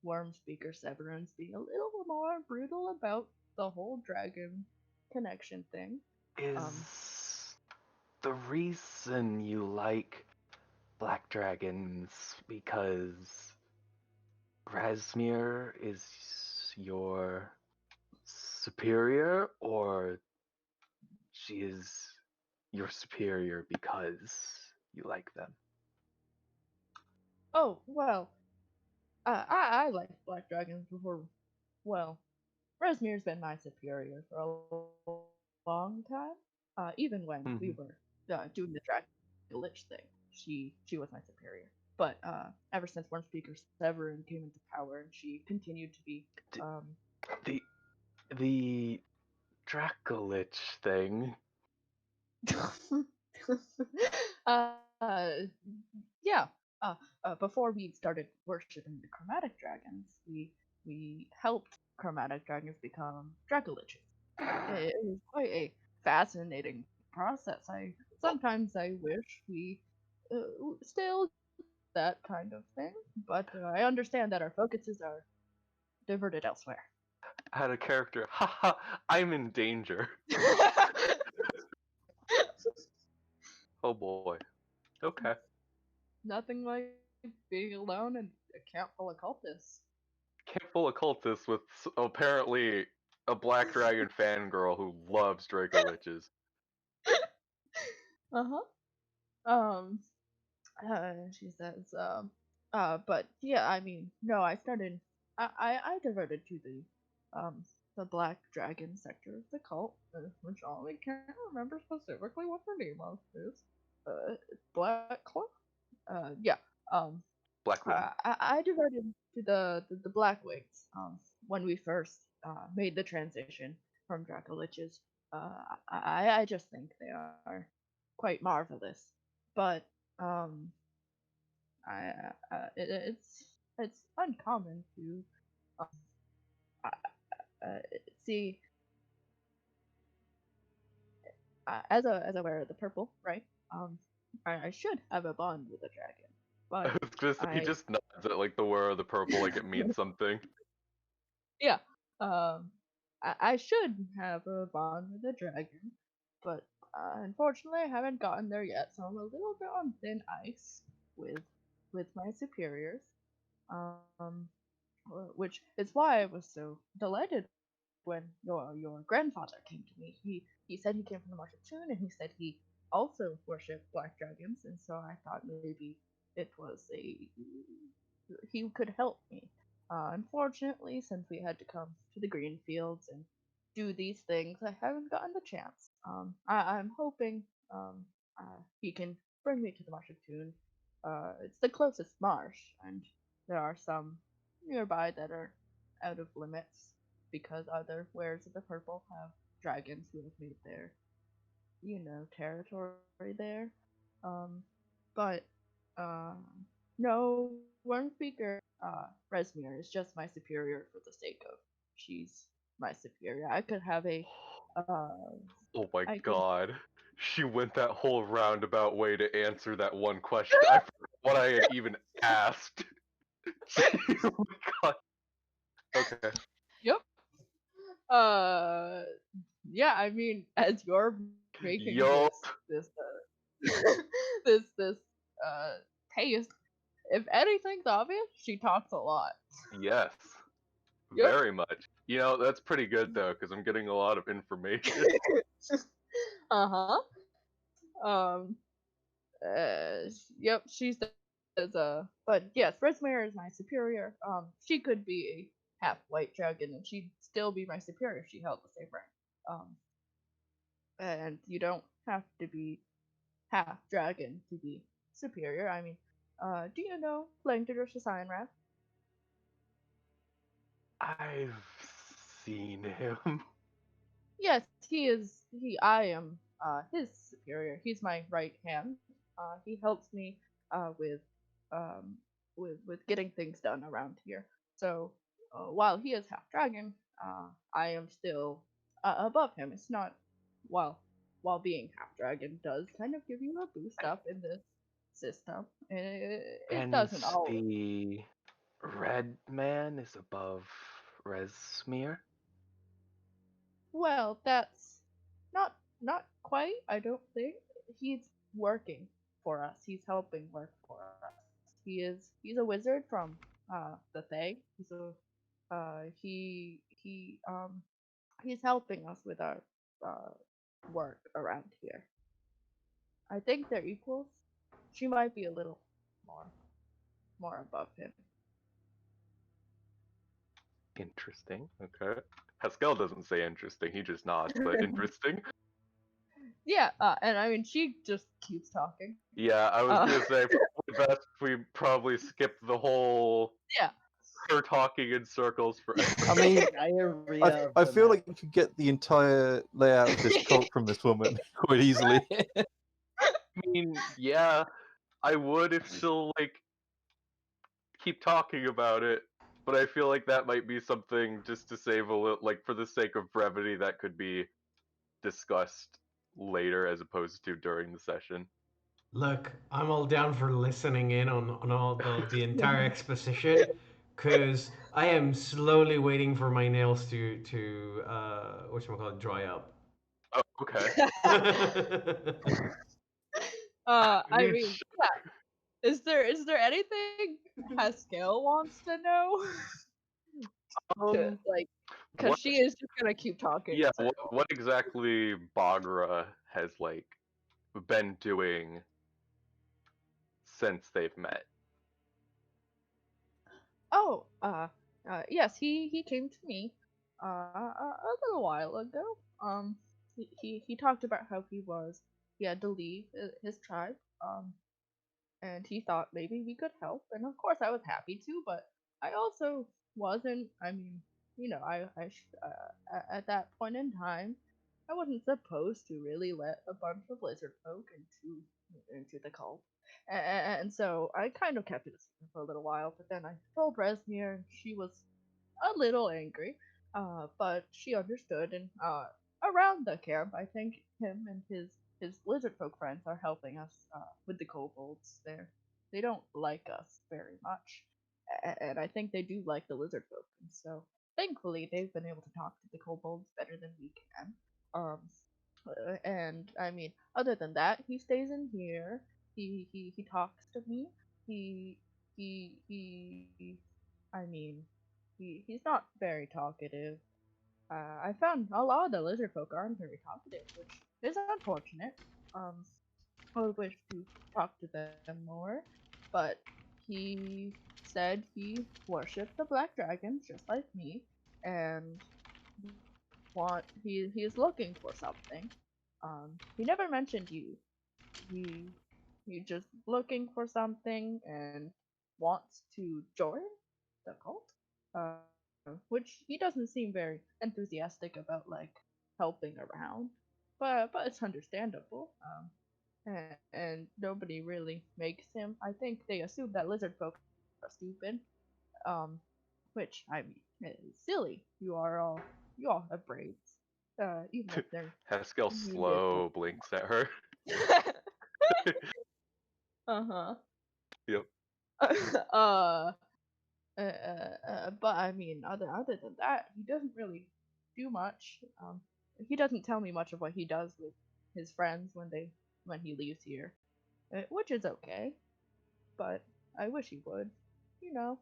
Wormspeaker Severance being a little more brutal about the whole dragon connection thing. Is the reason you like black dragons because Razmir is your superior, or she is your superior because you like them? Oh well, I like black dragons before. Well, Resmir's been my superior for a long time. Even when we Mhm. were doing the Dragon Lich thing, she was my superior. But ever since Wormspeaker Severin came into power, and she continued to be. D- The the Dracolich thing. uh, yeah. Before we started worshiping the chromatic dragons, we helped chromatic dragons become Dracoliches. It was quite a fascinating process. Sometimes I wish we still that kind of thing, but I understand that our focuses are diverted elsewhere. Had a character. Haha, I'm in danger. Oh boy. Okay. Nothing like being alone in a camp full of cultists. Camp full of cultists with apparently a black dragon fangirl who loves Dracoliches. Uh huh. Um. She says. But yeah, I mean, no, I started. I diverted to the Black Dragon sector of the cult, which I only can't remember specifically what the name of is. Black Club. Yeah. Um. Black Wing. I diverted to the Black Wings. When we first made the transition from Dracoliches. I just think they are quite marvelous, but um it's uncommon to um, uh, see as a wearer of the purple, right? Um, I should have a bond with a dragon, I but was gonna say, he I just nods at like the wearer of the purple like it means something. yeah I should have a bond with a dragon, but unfortunately I haven't gotten there yet, so I'm a little bit on thin ice with my superiors. Um, which is why I was so delighted when your grandfather came to me. He said he came from the Marsh of Tune, and he said he also worshipped black dragons, and so I thought maybe it was a he could help me. Unfortunately, since we had to come to the green fields and do these things, I haven't gotten the chance. I'm hoping he can bring me to the Marsh of Tune. It's the closest marsh, and there are some nearby that are out of limits because other wares of the purple have dragons who have made their, territory there. But uh, no, one speaker, Resmir is just my superior for the sake of she's my superior. I could have a, Oh my I could. god. She went that whole roundabout way to answer that one question. I forgot what I had even asked. Oh my god. Okay. Yep. Uh, yeah. I mean, as you're making Yup. this uh taste, if anything's obvious, she talks a lot. Yes. Yep. Very much. That's pretty good though, because I'm getting a lot of information. Uh-huh. Um. Yep. She says. But yes, Resmere is my superior. She could be a half white dragon, and she'd still be my superior if she held the same rank. And you don't have to be half dragon to be superior. I mean, do you know Langdor Shasaienrath? I've seen him. Yes, he is. I am his superior. He's my right hand. He helps me with um with getting things done around here. So while he is half dragon, I am still above him. It's not while being half dragon does kind of give you a boost up in this system. It And doesn't always. the red man is above Resmir? Well, that's not quite. I don't think he's working for us. He's helping work for us. He's a wizard from the Fae. He's helping us with our uh work around here. I think they're equals. She might be a little more above him. Interesting. Okay. Pascal doesn't say interesting, he just nods, but interesting. Yeah, and I mean she just keeps talking. Yeah, I was Uh, gonna say probably best if we probably skip the whole yeah. her talking in circles for I mean, Diarrhea I of the feel like mouth. you could get the entire layout of this cult from this woman quite easily. I mean, yeah, I would if she'll keep talking about it, but I feel like that might be something just to save a little, for the sake of brevity, that could be discussed later as opposed to during the session. Look, I'm all down for listening in on all the entire exposition, cause I am slowly waiting for my nails to whatchamacallit dry up. Oh, okay. I mean, is there anything Pascal wants to know? to Um, like, cause what? she is just gonna keep talking Yeah, in circles. what exactly Bagra has been doing since they've met? Oh, yes, he came to me, a little while ago. He talked about how he had to leave his tribe. And he thought maybe we could help, and of course I was happy to, but I also wasn't. I mean, at that point in time, I wasn't supposed to really let a bunch of lizard folk into the cult, and so I kind of kept it a secret for a little while. But then I told Resmir, and she was a little angry, but she understood, and around the camp, I think him and his lizard folk friends are helping us with the kobolds. They don't like us very much, and I think they do like the lizard folk. And so thankfully, they've been able to talk to the kobolds better than we can. Um, and I mean, other than that, he stays in here. He talks to me. He he. I mean, he's not very talkative. I found a lot of the lizard folk aren't very talkative, which is unfortunate. I would wish to talk to them more, but he said he worshipped the black dragon just like me, and he's looking for something. He never mentioned you. He he's just looking for something and wants to join the cult. Which he doesn't seem very enthusiastic about, like helping around, but it's understandable. And nobody really makes him. I think they assume that lizard folk are stupid. Um, which I mean is silly. You all have brains. Even if they're Haskell needed. slow blinks at her. Uh-huh. Yep. But I mean, other than that, he doesn't really do much. He doesn't tell me much of what he does with his friends when he leaves here, which is okay. But I wish he would, you know.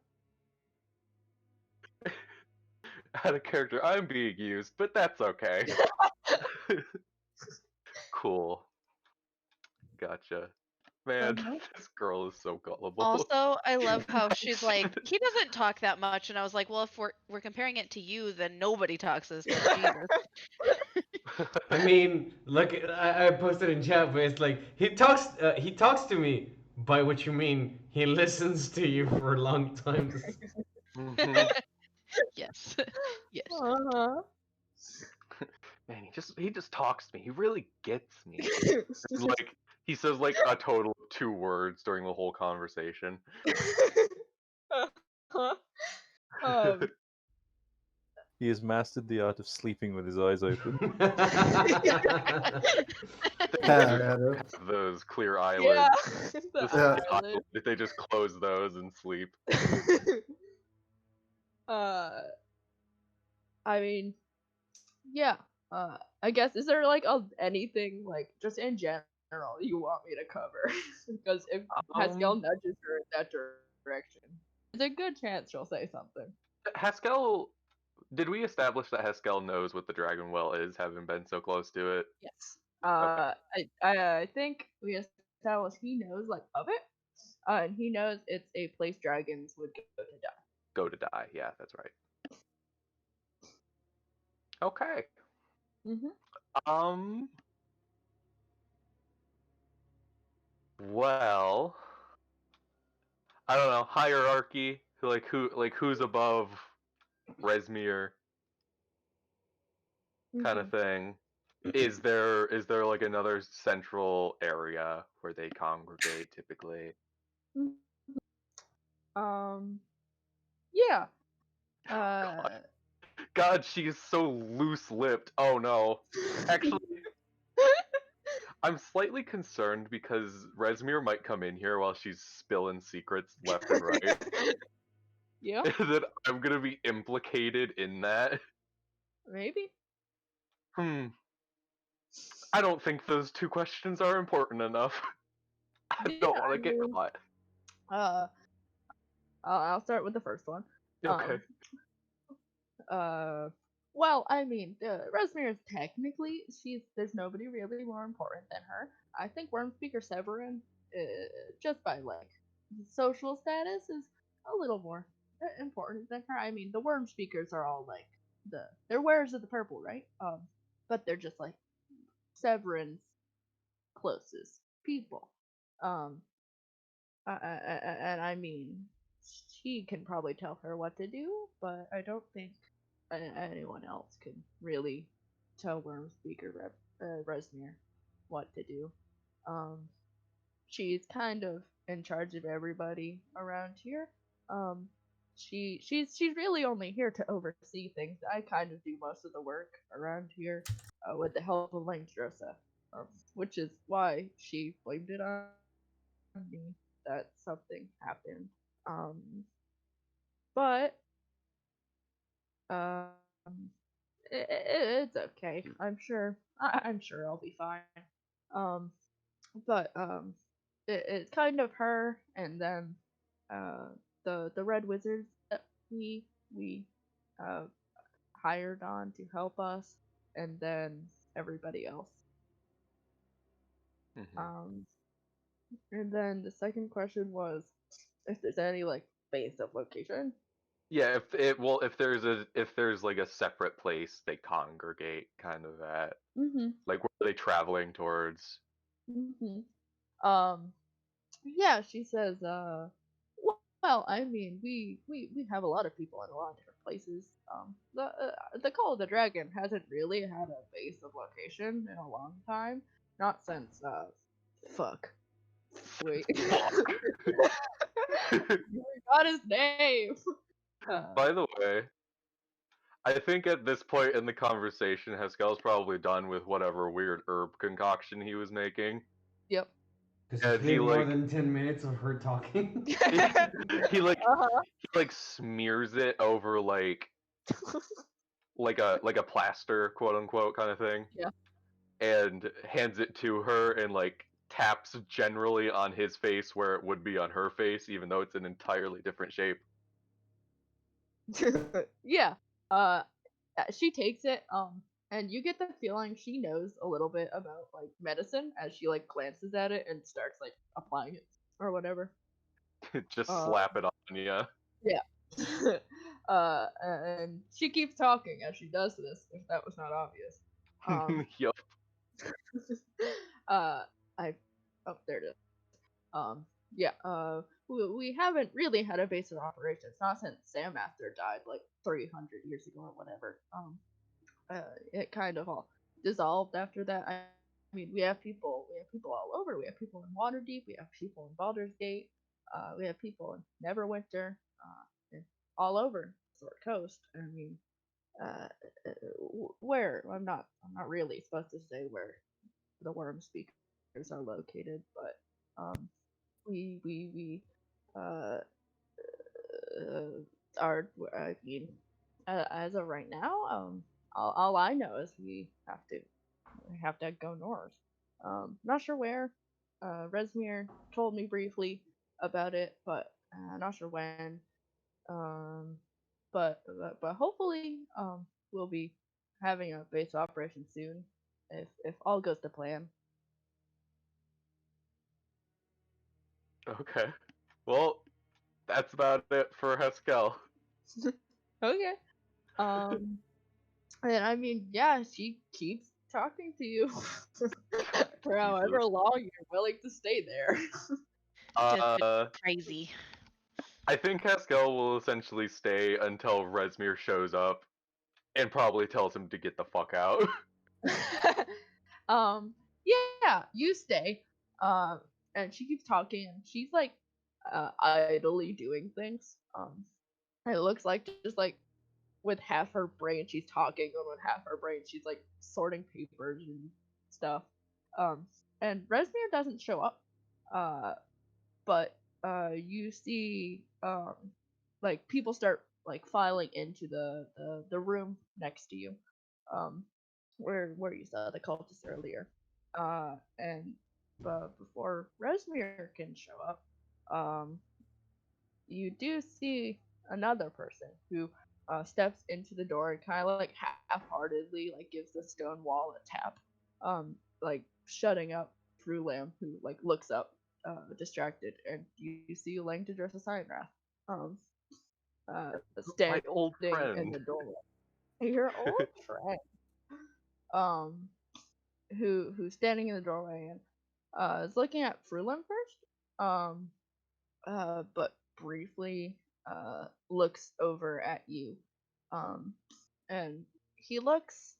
Out of character, I'm being used, but that's okay. Cool. Gotcha. Man, Uh-huh. this girl is so gullible. Also, I love how she's like, he doesn't talk that much, and I was like, well, if we're comparing it to you, then nobody talks as much. Jesus. I mean, look, I posted in chat, but it's like he talks to me. By which you mean he listens to you for long times. Mhm. Yes. Yes. Uh-huh. Man, he just talks to me. He really gets me. Like he says like a total of 2 words during the whole conversation. Uh-huh. Um. He has mastered the art of sleeping with his eyes open. Have those clear eyelids. Yeah. Just The the eyelid. they just close those and sleep. I mean, yeah. I guess is there like anything like just in general you want me to cover? Because if Haskell nudges her in that direction, there's a good chance she'll say something. Haskell, did we establish that Haskell knows what the Dragon Well is, having been so close to it? Yes. I think we established he knows like of it. And he knows it's a place dragons would go to die. Go to die. Yeah, that's right. Okay. Mm-hmm. Well, I don't know, hierarchy, who's above Resmir kind of thing. Is there like another central area where they congregate typically? Yeah. God, she is so loose-lipped. Oh no. Actually, I'm slightly concerned because Resmir might come in here while she's spilling secrets left and right. Yeah. That I'm gonna be implicated in that. Maybe. I don't think those 2 questions are important enough. I don't want to get caught. I'll start with the first one. Okay. Well, I mean, Resmir is technically there's nobody really more important than her. I think Wormspeaker Severin, just by like social status, is a little more important than her. I mean, the Wormspeakers are all like they're wearers of the purple, right? But they're just like Severin's closest people. And I mean, she can probably tell her what to do, but I don't think anyone else can really tell Wormspeaker Resmir what to do. She's kind of in charge of everybody around here. She's really only here to oversee things. I kind of do most of the work around here with the help of Langdrosa, which is why she blamed it on me that something happened. But um, it's okay. I'm sure I'll be fine. Um, but it's kind of her, and then the red wizards that we uh hired on to help us, and then everybody else. Mhm. And then the second question was if there's any like base of location. Yeah, if there's like a separate place they congregate kind of at, Mhm. like where are they traveling towards? Mhm. Um. Yeah, she says. Well, I mean, we have a lot of people in a lot of different places. The Call of the Dragon hasn't really had a base of location in a long time. Not since fuck. Wait. Fuck. You forgot his name. By the way, I think at this point in the conversation, Haskell's probably done with whatever weird herb concoction he was making, Yep. Because and it's been more than 10 minutes of her talking. he like Uh-huh. he like smears it over like a plaster, quote unquote, kind of thing, Yeah. and hands it to her and like taps generally on his face where it would be on her face, even though it's an entirely different shape. Yeah. She takes it, and you get the feeling she knows a little bit about like medicine as she like glances at it and starts like applying it or whatever. Just Uh, slap it on you. yeah. And she keeps talking as she does this, if that was not obvious. Yup. uh, I, oh, there it is. Yeah, we haven't really had a base of operations, not since Sam Master died like 300 years ago or whatever. It kind of all dissolved after that. I mean, we have people all over. We have people in Waterdeep. We have people in Baldur's Gate. We have people in Neverwinter. And all over Sword Coast. I mean, where I'm not really supposed to say where the worm speakers are located, but we uh, are. I mean, as of right now, all I know is we have to go north. Not sure where. Resmir told me briefly about it, but not sure when. Um, but hopefully we'll be having a base operation soon if all goes to plan. Okay. Well, that's about it for Haskell. Okay. Um, and I mean, yeah, she keeps talking to you for however Jesus. long you're willing to stay there. Uh, Crazy. I think Haskell will essentially stay until Resmir shows up and probably tells him to get the fuck out. um, yeah, you stay. And she keeps talking, and she's like, idly doing things. It looks like just like with half her brain she's talking, and with half her brain she's like sorting papers and stuff. Um, and Resmir doesn't show up. Uh, but you see like people start like filing into the room next to you, um, where you saw the cultists earlier. And but before Resmir can show up, um, you do see another person who steps into the door and kind of like half-heartedly like gives the stone wall a tap, like shutting up Frulam, who like looks up, distracted, and you see Langton dress as Cyanrath, um, My old standing in friend. the doorway. Your old friend, um, who's standing in the doorway and is looking at Frulam first, um, but briefly looks over at you, um, and he looks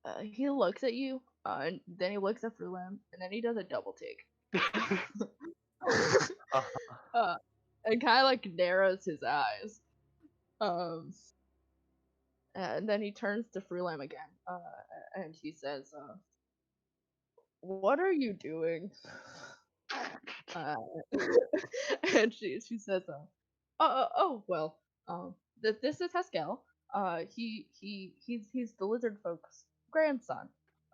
at you, and then he looks at Frulam, and then he does a double take, uh, and kind of like narrows his eyes, um, and then he turns to Frulam again, and he says, "What are you doing?" Uh, and she says, oh well, this is Haskell. He's the lizard folk's grandson.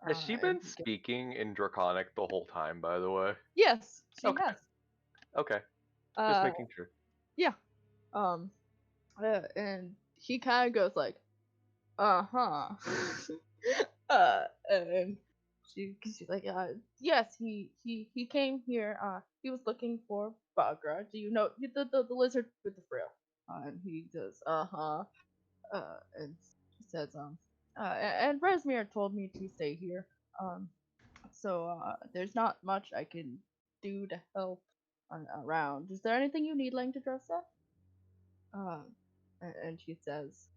Has she And been speaking in Draconic the whole time, by the way? yes, she Okay. has. Okay. Just Uh, making sure. yeah. And he kind of goes like, uh-huh. And she's like, yes, he came here. He was looking for Bagra. Do you know the lizard with the frill? And he goes, uh-huh. And she says, and Resmir told me to stay here. So there's not much I can do to help around. Is there anything you need, Lang, to dress up? And she says,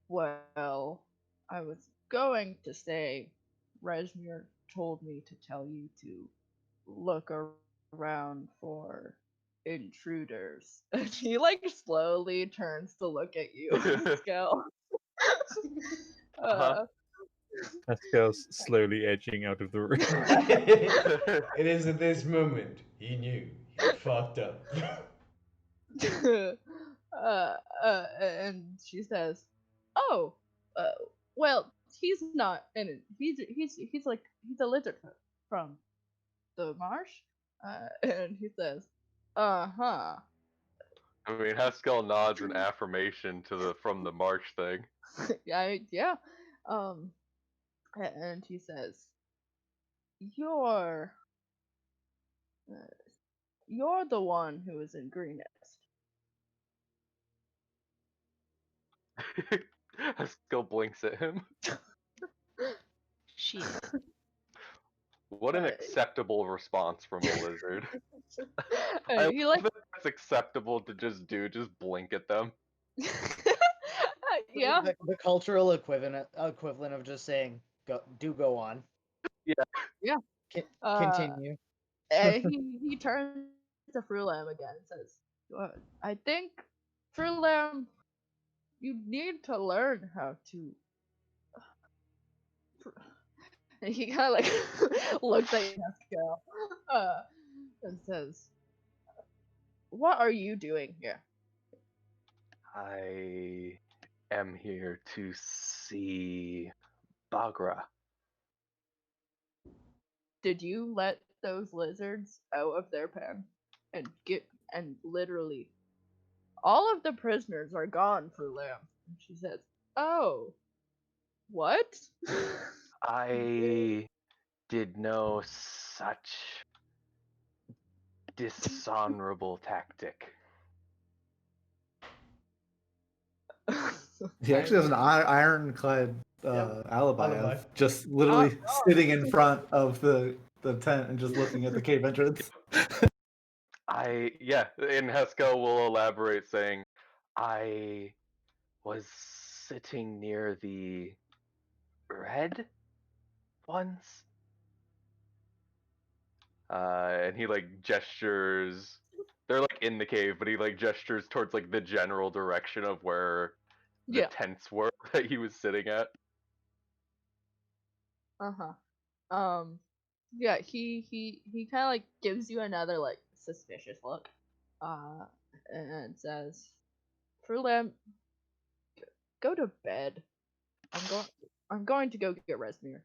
well, I was going to say, Resmir told me to tell you to look around for intruders. And he like slowly turns to look at you, Pascal. Uh-huh. Pascal's slowly edging out of the room. It is at this moment he knew he fucked up. And she says, "Oh, uh, well, he's not, and he's a lizard from the marsh." And he says, "Uh huh." I mean, Haskell nods in affirmation to the from the march thing. Yeah. Um, and he says, "You're, uh, you're the one who is in Greenest." Haskell blinks at him. She is. What an Uh, acceptable response from a lizard. I he love like, that that's acceptable to just do, just blink at them. yeah. The cultural equivalent of just saying go on. Yeah. Con- Uh, continue. he turns to Frulam again and says, I think, Frulam, you need to learn how to. And he kind of like looks at Pascal and says, what are you doing here? I am here to see Bagra. Did you let those lizards out of their pen? And literally, all of the prisoners are gone, Frulam. And she says, oh, what? I did no such dishonorable tactic. He actually has an ironclad Yep, alibi alibi. of just literally Oh. sitting in front of the tent and just looking at the cave entrance. And Haskell will elaborate saying, I was sitting near the red ones. And he like gestures. They're like in the cave, but he like gestures towards like the general direction of where the Yeah. tents were that he was sitting at. Um, yeah, he kind of like gives you another like suspicious look, uh, and says, "Frulam, go to bed. I'm going to go get Resmir.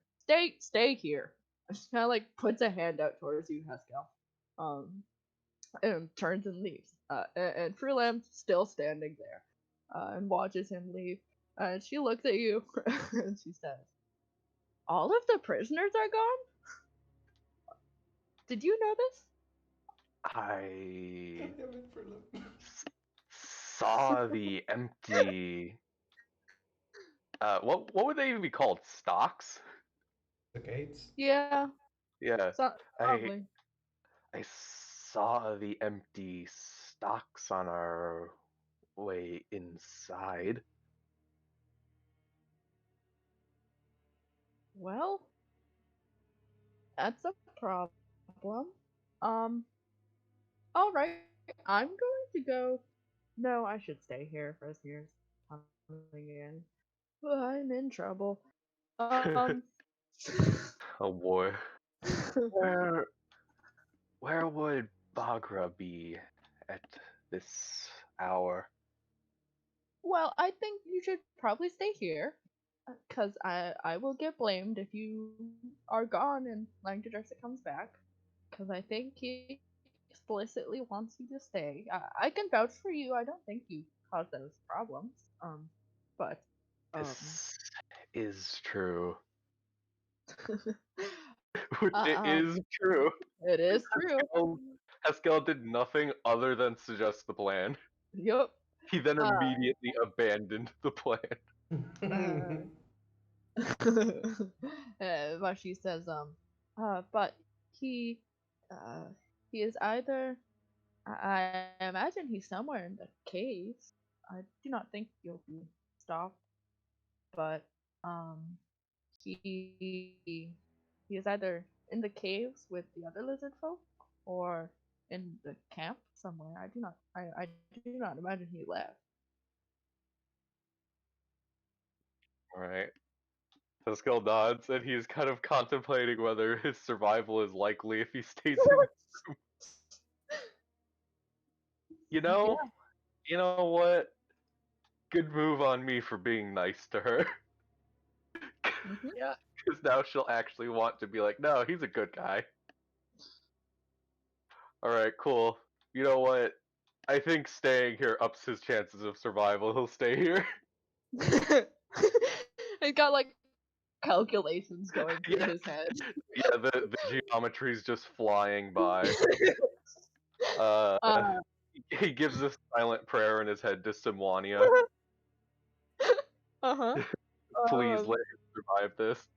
Stay here." She kind of like puts a hand out towards you, Haskell, and turns and leaves. And Frulam's still standing there, and watches him leave. And she looks at you, and she says, "All of the prisoners are gone? Did you know this?" I saw the empty. What would they even be called? Stocks? The gates? Yeah, Yeah. I probably. I saw the empty stocks on our way inside. Well, that's a problem. Um, all right. I'm going to go. No, I should stay here for years coming in. I'm in trouble. Um, Oh boy. Where where would Bagra be at this hour? well, I think you should probably stay here, cause I will get blamed if you are gone and Langdedressa comes back, cause I think he explicitly wants you to stay. I can vouch for you. I don't think you caused those problems. But This is true. it It is true. is true. Haskell did nothing other than suggest the plan. Yup. He then immediately abandoned the plan. But she says, but he, he is either. I imagine he's somewhere in the caves. I do not think you'll be stopped, but he is either in the caves with the other lizard folk, or in the camp somewhere. I do not imagine he left. Alright. Haskell nods, and he's kind of contemplating whether his survival is likely if he stays in this room. You know what? Good move on me for being nice to her. Yeah. Because now she'll actually want to be like, no, he's a good guy. Alright, cool. You know what? I think staying here ups his chances of survival. He'll stay here. He's got like calculations going through Yeah. his head. Yeah, the geometry's just flying by. He gives a silent prayer in his head to Simwania. Please let him survive this.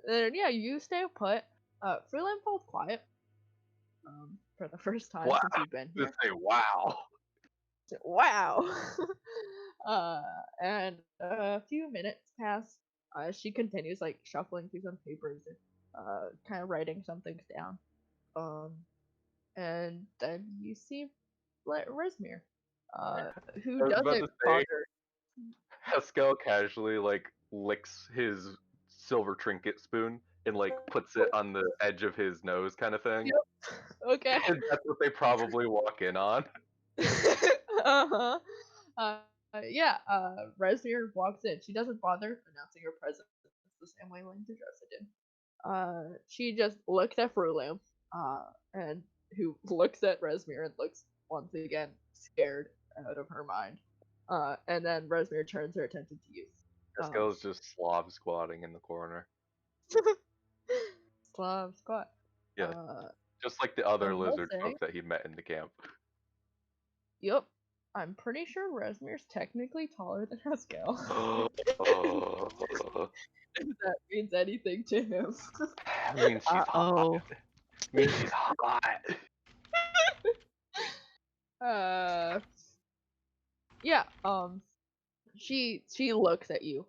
And yeah, you stay put. Freeland falls quiet. For the first time Wow. since you've been here. Just say wow. Wow. And a few minutes pass. She continues like shuffling through some papers and kind of writing some things down. And then you see Resmir, who I was about doesn't to say, bother. Haskell casually like licks his silver trinket spoon and like puts it on the edge of his nose, kind of thing. Okay. And that's what they probably walk in on. Uh-huh. Yeah, Resmir walks in. She doesn't bother announcing her presence the same way Linda Dressa did. She just looks at Frulam, and who looks at Resmir and looks once again scared out of her mind. And then Resmir turns her attention to you. Haskell's just slob squatting in the corner. Slav squat. Yeah. Just like the other I will lizard say- folk that he met in the camp. Yep. I'm pretty sure Resmir's technically taller than Haskell. If that means anything to him. I mean, she's hot. I mean, she's hot. Yeah, she looks at you.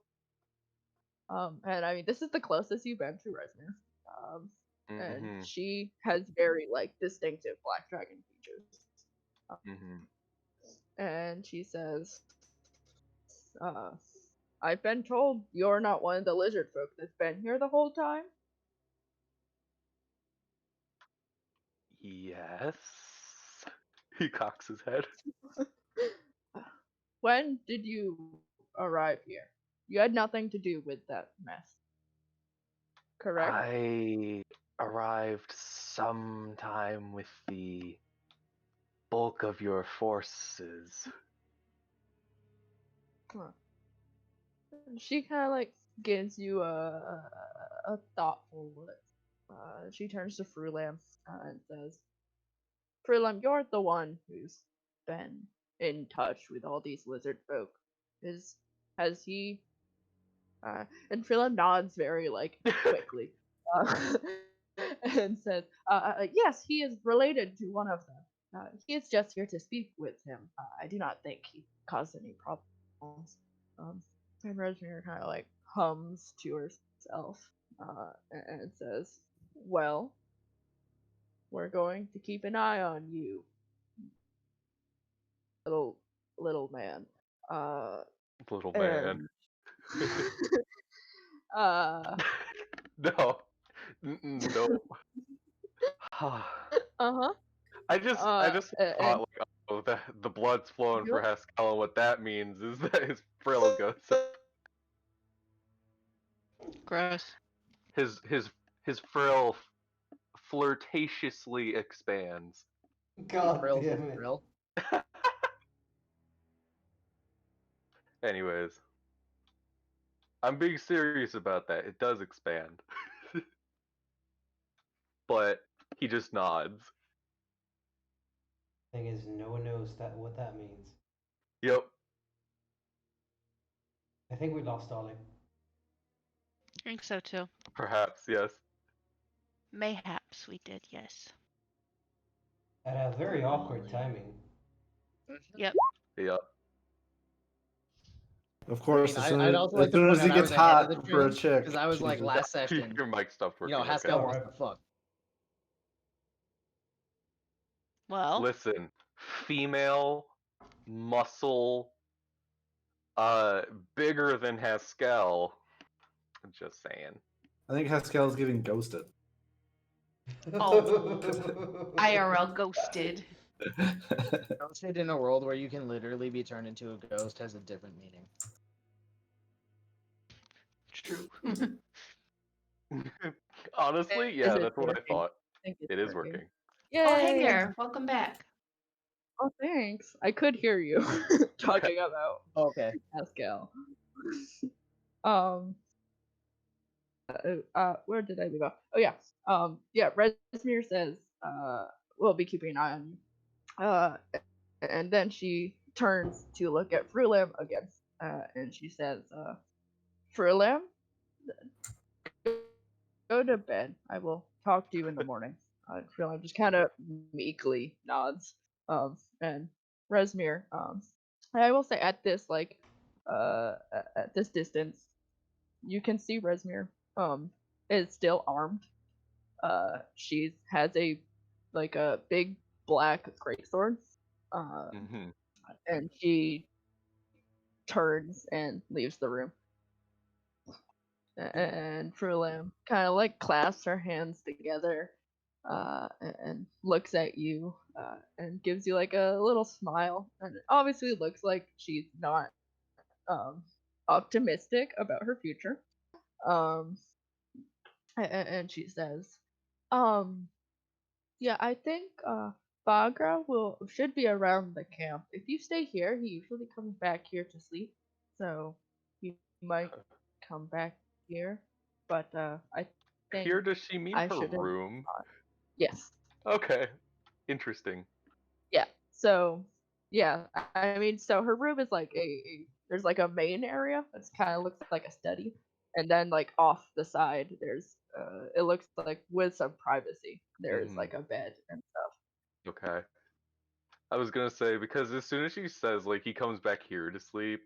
And I mean, this is the closest you've been to Resmir. And she has very like distinctive black dragon features. And she says, I've been told you're not one of the lizard folk that's been here the whole time. Yes. He cocks his head. When did you arrive here? You had nothing to do with that mess. Correct? I arrived sometime with the bulk of your forces. Huh. She kind of like gives you a thoughtful look. She turns to Frulam and says, Frulam, you're the one who's been in touch with all these lizard folk. Has he? And Frulam nods very like quickly, and says, yes, he is related to one of them. He is just here to speak with him. I do not think he caused any problems. And Resmir kind of like hums to herself and says, well, we're going to keep an eye on you, little man. Little man. No. No. Uh-huh. I just thought like, oh, the blood's flowing for Haskell, and what that means is that his frill goes. Gross. His frill flirtatiously expands. God Frill, damn it. frill. Anyways, I'm being serious about that. It does expand. But he just nods. Thing is, no one knows what that means. Yep. I think we lost Ollie. I think so too. Perhaps, yes. Mayhaps we did, yes. At a very awkward timing. Yep. Yep. Of I course, mean, I'd also like as to soon point as he out I gets was ahead of hot the for a stream chick, because I was like Jesus. last session. Your mic stopped working. Haskell, Okay. what the fuck? Well, Listen, female, muscle, bigger than Haskell. I'm just saying. I think Haskell's getting ghosted. Oh. IRL ghosted. Ghosted in a world where you can literally be turned into a ghost has a different meaning. True. Honestly, Is yeah, it that's what I working? thought. I think it's It is working. Yay! Oh, hey there. Welcome back. Oh, thanks. I could hear you talking about Okay. Pascal. Where did I leave off? Oh yeah. Yeah. Resmir says, we'll be keeping an eye on you. And then she turns to look at Frulam again, and she says, Frulam, go to bed. I will talk to you in the morning. Frulam just kind of meekly nods. And Resmir, I will say at this at this distance, you can see Resmir is still armed. She has a big black greatsword. Mm-hmm. And she turns and leaves the room. And Frulam kind of like clasps her hands together, and looks at you, and gives you like a little smile, and it obviously looks like she's not optimistic about her future. Um, and she says, um, yeah, I think Bagra should be around the camp. If you stay here, he usually comes back here to sleep, so he might come back here. But I think Here, does she mean I her shouldn't. room? Yes. Okay. Interesting. Yeah. So yeah, I mean, so her room is like there's like a main area that's kind of looks like a study, and then like off the side there's it looks like with some privacy there's Mhm. like a bed and stuff. Okay. I was gonna say, because as soon as she says, like, he comes back here to sleep,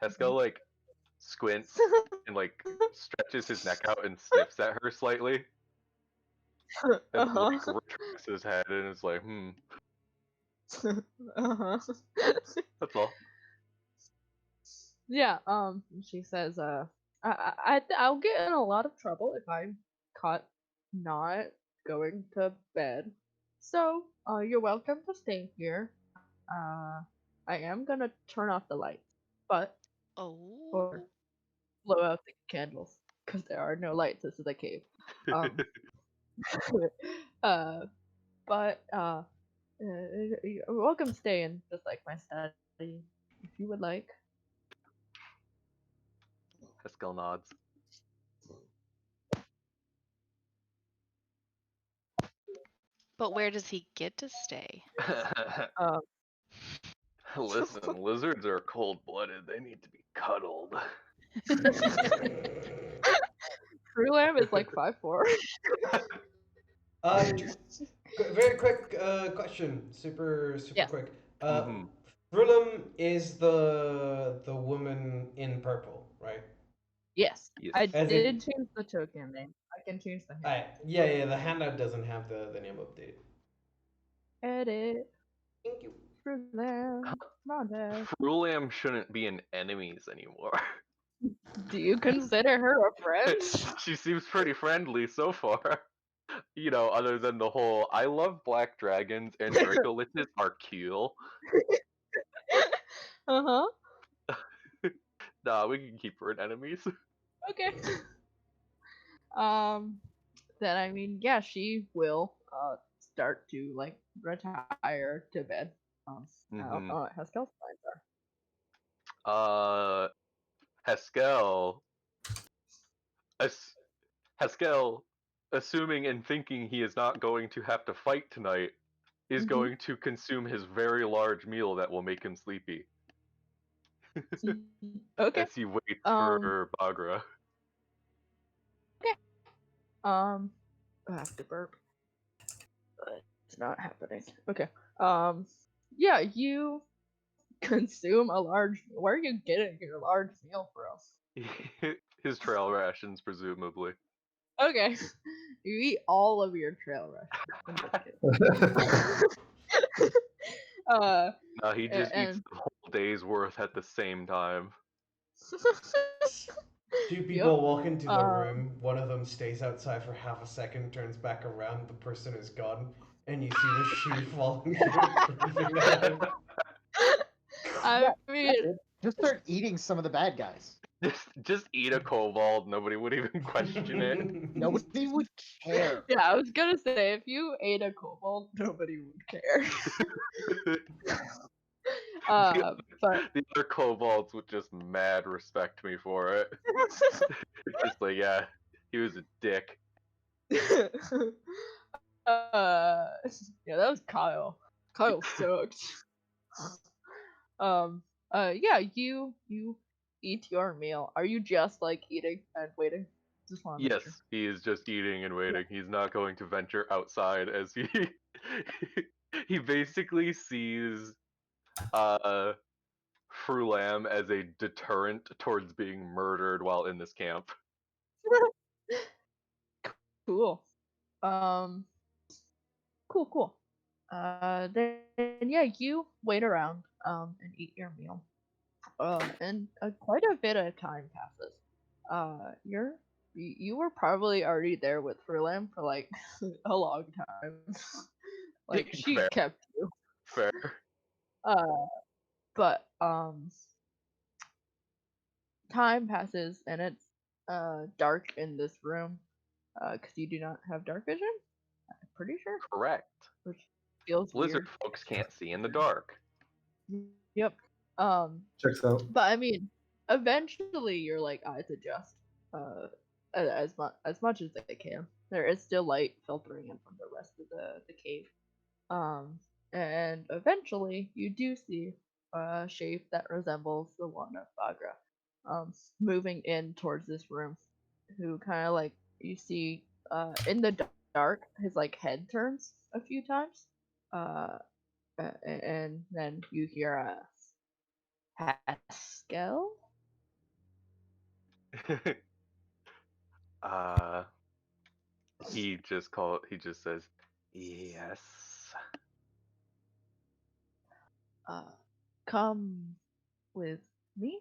Haskell, like, squints and, like, stretches his neck out and sniffs at her slightly. And then, like, Uh-huh. retracts his head and is like, Uh-huh. that's all. Yeah, she says, I'll get in a lot of trouble if I'm caught not going to bed. So, you're welcome to stay here. I am gonna turn off the lights, but, oh. or blow out the candles, because there are no lights. This is a cave. Um, uh, but, you're welcome to stay in just like my study, if you would like. Haskell nods. But where does he get to stay? Um, Listen, lizards are cold-blooded. They need to be cuddled. Frulam is like 5'4". Very quick question. Super Yes. quick. Mhm. Frulam is the woman in purple, right? Yes, Yes. I As did in, change the token name. I can change the name. yeah. The handout doesn't have the name update. Edit. Thank you. Frulam. Monday. Frulam shouldn't be in enemies anymore. Do you consider her a friend? She seems pretty friendly so far. You know, other than the whole I love black dragons and Dracoliches are cool. Uh-huh. Nah, we can keep her in enemies. Okay. Then I mean, yeah, she will start to like retire to bed. I don't Mhm. know what Haskell's plans are. Haskell Haskell, assuming and thinking he is not going to have to fight tonight, is Mhm. going to consume his very large meal that will make him sleepy Okay. as he waits Um. for Bagra. I have to burp. But it's not happening. Okay. Yeah, you consume a large. Where are you getting your large meal from? His trail rations, presumably. Okay. You eat all of your trail rations. I'm just kidding. uh, No, he just eats and the whole day's worth at the same time. Two people Yep. walk into the room, one of them stays outside for half a second, turns back around, the person is gone, and you see the shoe falling through, creeping at him. I mean, Just start eating some of the bad guys. Just eat a kobold, nobody would even question it. Nobody would care. yeah, I was gonna say if you ate a kobold, nobody would care. But The other kobolds would just mad respect me for it. Just like, yeah, he was a dick. yeah, that was Kyle. Kyle sucked. Yeah, you eat your meal. Are you just like eating and waiting? Just want to make Yes, sure. he is just eating and waiting. He's not going to venture outside as he he basically sees Frulam as a deterrent towards being murdered while in this camp. Cool. Cool. Then yeah, you wait around and eat your meal. And quite a bit of time passes. You were probably already there with Frulam for like a long time. like she Fair. kept you. Fair. But time passes and it's dark in this room. Because you do not have dark vision. I'm pretty sure. Correct. Which feels Lizard weird. folks can't see in the dark. Yep. Checks out. But I mean, eventually your like eyes adjust. As much as they can. There is still light filtering in from the rest of the cave. And eventually you do see a shape that resembles the one of Bagra. Moving in towards this room, who kind of like you see in the dark, his like head turns a few times. And then you hear a Haskell. uh he just says yes. Come with me.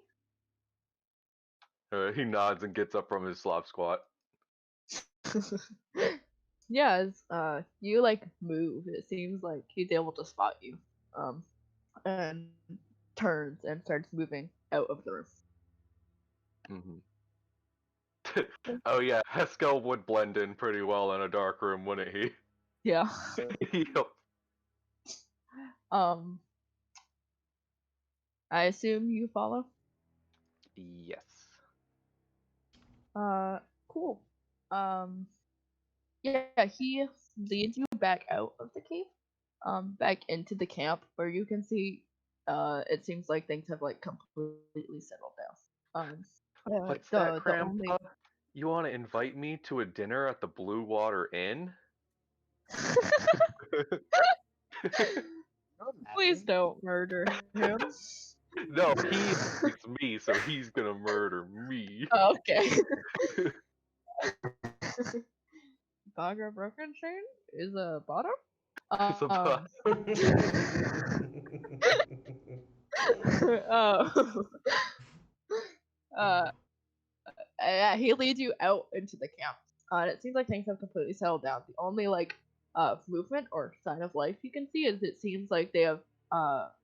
He nods and gets up from his slop squat. Yeah, as you like move, it seems like he's able to spot you. And turns and starts moving out of the room. Oh yeah, Haskell would blend in pretty well in a dark room, wouldn't he? Yeah. Yep. I assume you follow. Yes. Cool. Yeah, he leads you back out of the cave, back into the camp where you can see, it seems like things have like completely settled down. What's the that, the Grandpa? only You want to invite me to a dinner at the Blue Water Inn? Please don't murder him. No, it's me, so he's gonna murder me. Okay. Bagra Brokenstein is a bottom. It's a bot. uh, yeah, he leads you out into the camp. And it seems like things have completely settled down. The only like movement or sign of life you can see is it seems like they have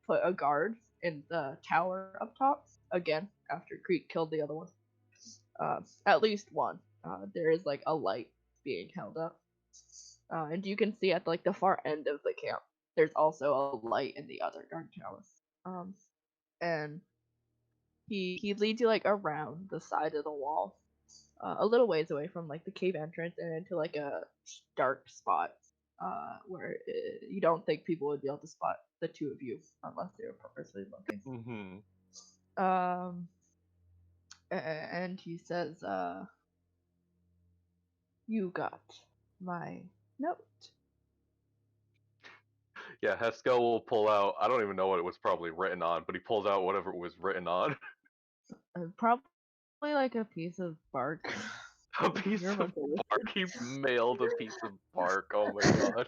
put a guard in the tower up top again after Creek killed the other one. At least one. There is like a light being held up. And you can see at like the far end of the camp, there's also a light in the other guard tower. And he leads you like around the side of the wall, a little ways away from like the cave entrance and into like a dark spot where you don't think people would be able to spot the two of you unless they were purposely looking. Mm-hmm. And he says, "You got my note." Yeah, Haskell will pull out. I don't even know what it was probably written on, but he pulls out whatever it was written on. Probably like a piece of bark. A piece You're of about to listen. bark. He mailed a piece of bark. Oh my god.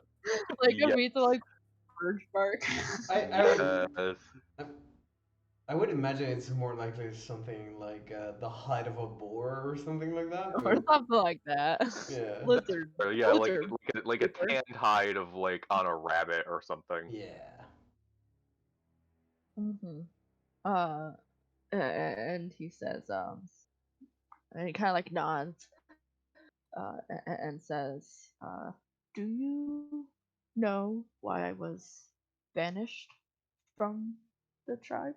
Like a Yes. piece of like birch bark. Yes. I would imagine it's more likely something like the hide of a boar or something like that. Or But something like that. yeah, Lizard. Yeah, like Lizard. like a tanned hide of like on a rabbit or something. yeah. Mm-hmm. And he says, and he kind of like nods, and says, "Do you know why I was banished from the tribe?"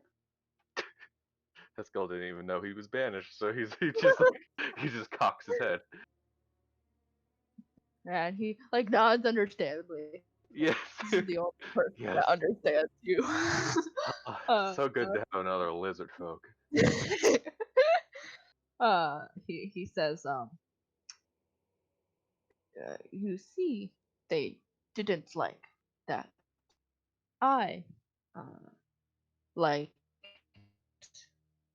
Haskell didn't even know he was banished, so he just like, he just cocks his head. And he like nods understandably. Yes. This is the only person Yes. that understands you. So good to have another lizard folk. He says, you see, they didn't like that. I liked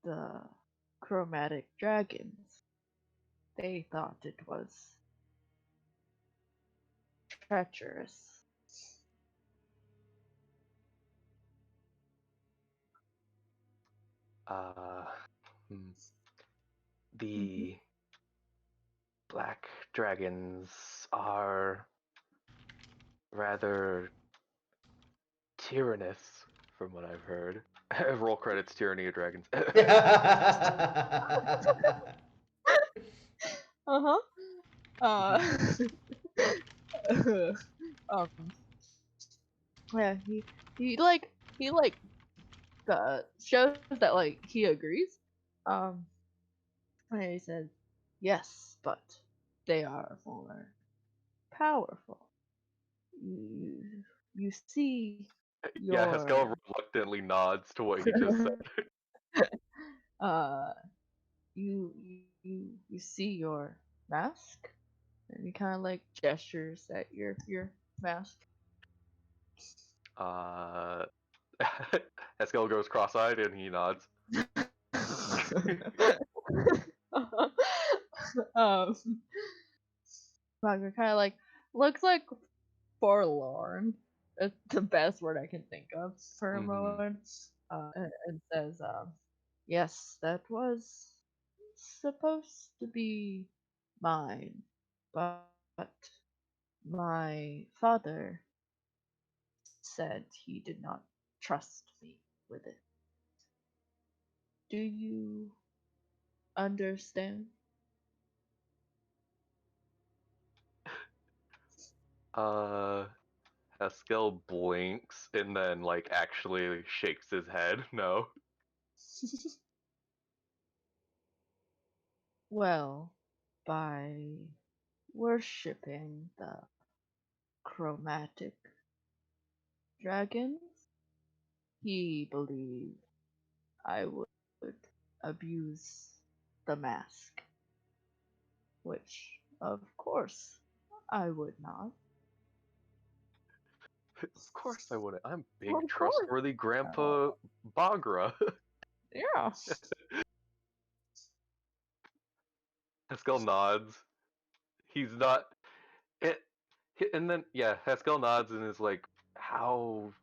the chromatic dragons. They thought it was treacherous. Hmm. The black dragons are rather tyrannous, from what I've heard. Roll credits, Tyranny of Dragons. Uh-huh. Um yeah, he shows that like he agrees. Um and he said, "Yes, but they are more powerful. You you see Yeah, Haskell your reluctantly nods to what he just said. uh you see your mask?" And he kind of like gestures at your mask. Haskell goes cross-eyed and he nods. um, Wagner kind of like looks like forlorn. It's the best word I can think of for a Mhm. moment. And says, "Yes, that was supposed to be mine, but my father said he did not trust me with it. Do you understand?" Haskell blinks and then like actually shakes his head. No. Well, by worshipping the chromatic dragons, he believed I would abuse the mask, which, of course, I would not. Of course I wouldn't. I'm big, Of course. trustworthy Grandpa Bagra. Yeah. Haskell nods. He's not. It, and then yeah, Haskell nods and is like, "How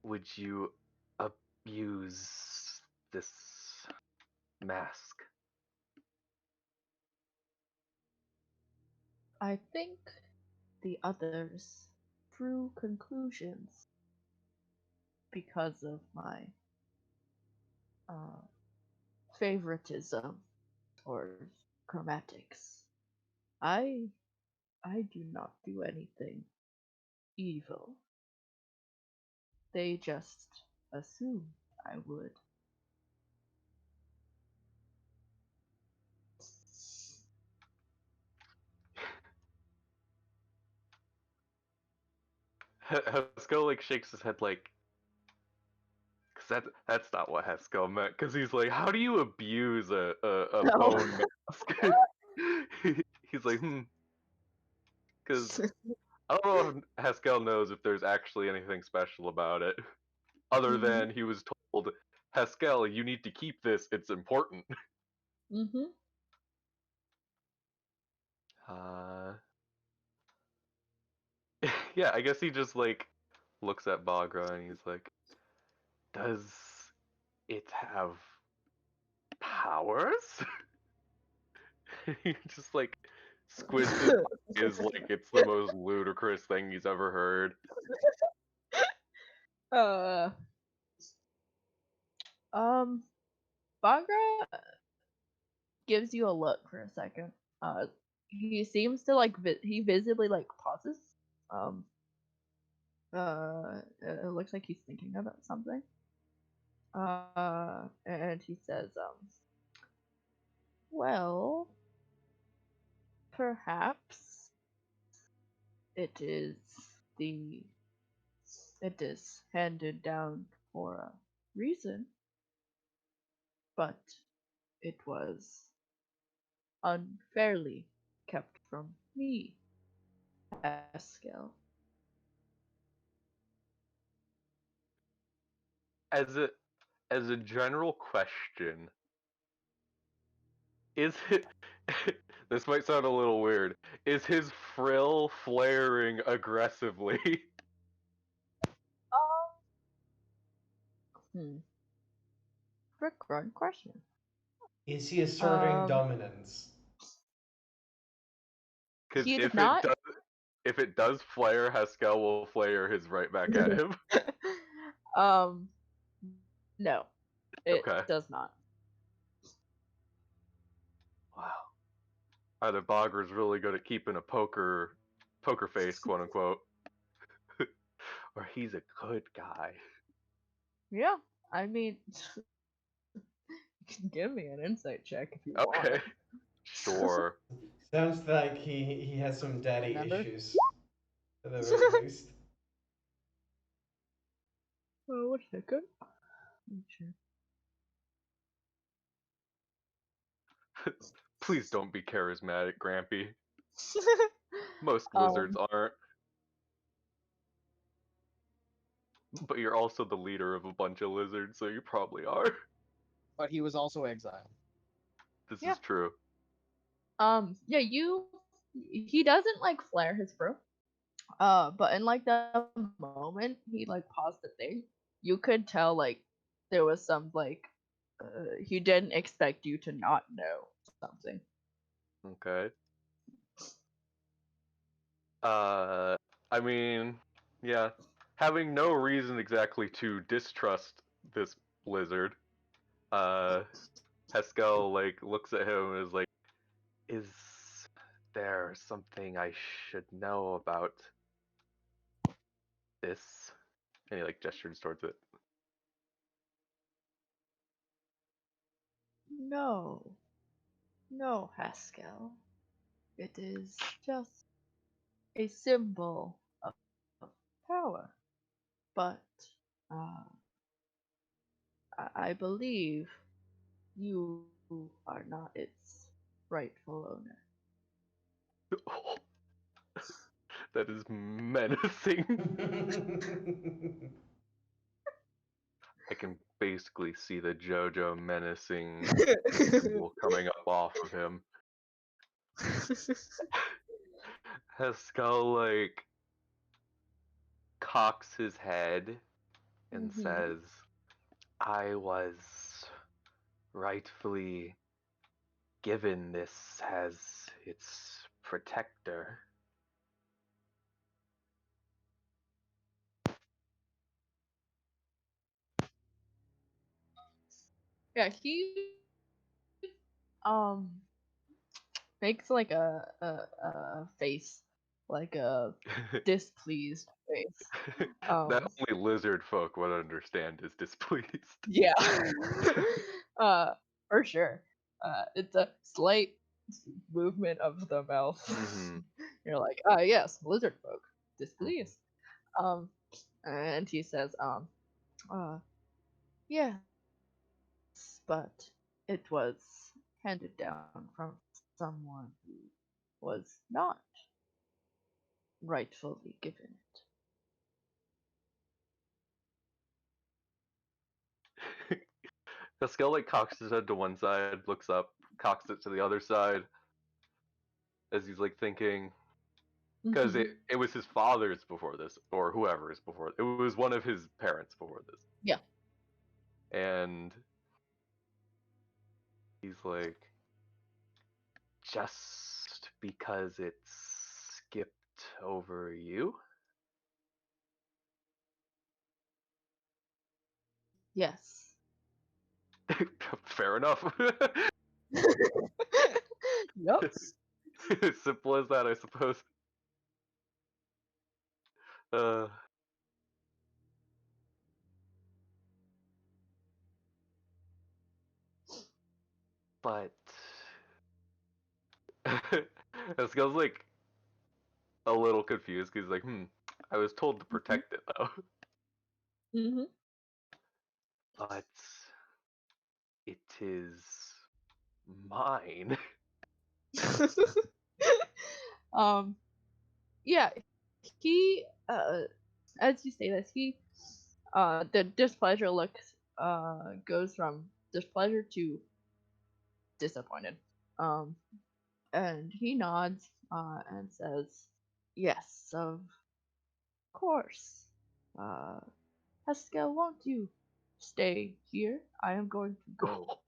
would you abuse this mask?" I think the others drew conclusions because of my uh, favoritism towards chromatics. I I do not do anything evil. They just assumed I would. Haskell like shakes his head like, cause that's not what Haskell meant. Cause he's like, how do you abuse a No. bone mask? He's like, cause I don't know if Haskell knows if there's actually anything special about it, other than he was told, Haskell, you need to keep this. It's important. Mm-hmm. Yeah, I guess he just like looks at Bagra and he's like, does it have powers? He just like squints his eyes like it's the most ludicrous thing he's ever heard. uh, Bagra gives you a look for a second. He seems to like he visibly like pauses. Um, it looks like he's thinking about something. And he says, well, perhaps it is the it is handed down for a reason, but it was unfairly kept from me, Haskell. As a general question, is it this might sound a little weird. Is his frill flaring aggressively? Good run question. Is he asserting Um, dominance? Because He did not. if it does flare, Haskell will flare his right back at him. um, no, it Okay. does not. Wow. Either Bogger's really good at keeping a poker face, quote unquote, or he's a good guy. Yeah, I mean, you can give me an insight check if you Okay. want. Sure. Sounds like he has some daddy Remember? issues, at the very least. Oh, one second. Sure. Please don't be charismatic, Grampy. Most lizards aren't. But you're also the leader of a bunch of lizards, so you probably are. But he was also exiled. This Yeah. is true. Yeah, he doesn't like flare his bro. But in like the moment he like paused the thing, you could tell like there was some like he didn't expect you to not know something. Okay. I mean, yeah. Having no reason exactly to distrust this lizard, Haskell like looks at him and is like, "Is there something I should know about this?" And he like gestures towards it. No, no, Haskell. It is just a symbol of power, but uh, I believe you are not its rightful owner. That is menacing. I can basically see the JoJo menacing symbol coming up off of him. Haskell like cocks his head and says, I was rightfully given this as its protector. Yeah, he um makes like a face, like a displeased face. That only lizard folk would understand is displeased. Yeah. For sure. It's a slight movement of the mouth. Mhm. You're like, yes, lizard folk, displeased. Um, and he says, yes, but it was handed down from someone who was not rightfully given Pascal like cocks his head to one side, looks up, cocks it to the other side, as he's like thinking, it. because it was his father's before this, or whoever's before. It was one of his parents before this. Yeah. And he's like, just because it skipped over you? Yes. Fair enough. Yep. Simple as that, I suppose. Uh, but Pascal's like a little confused because he's like, I was told to protect it though. Mm-hmm. But it is mine. um, yeah, he, as you say this, the displeasure looks, goes from displeasure to disappointed. Um, and he nods, and says, yes, of course. Uh, Haskell, won't you stay here? I am going to go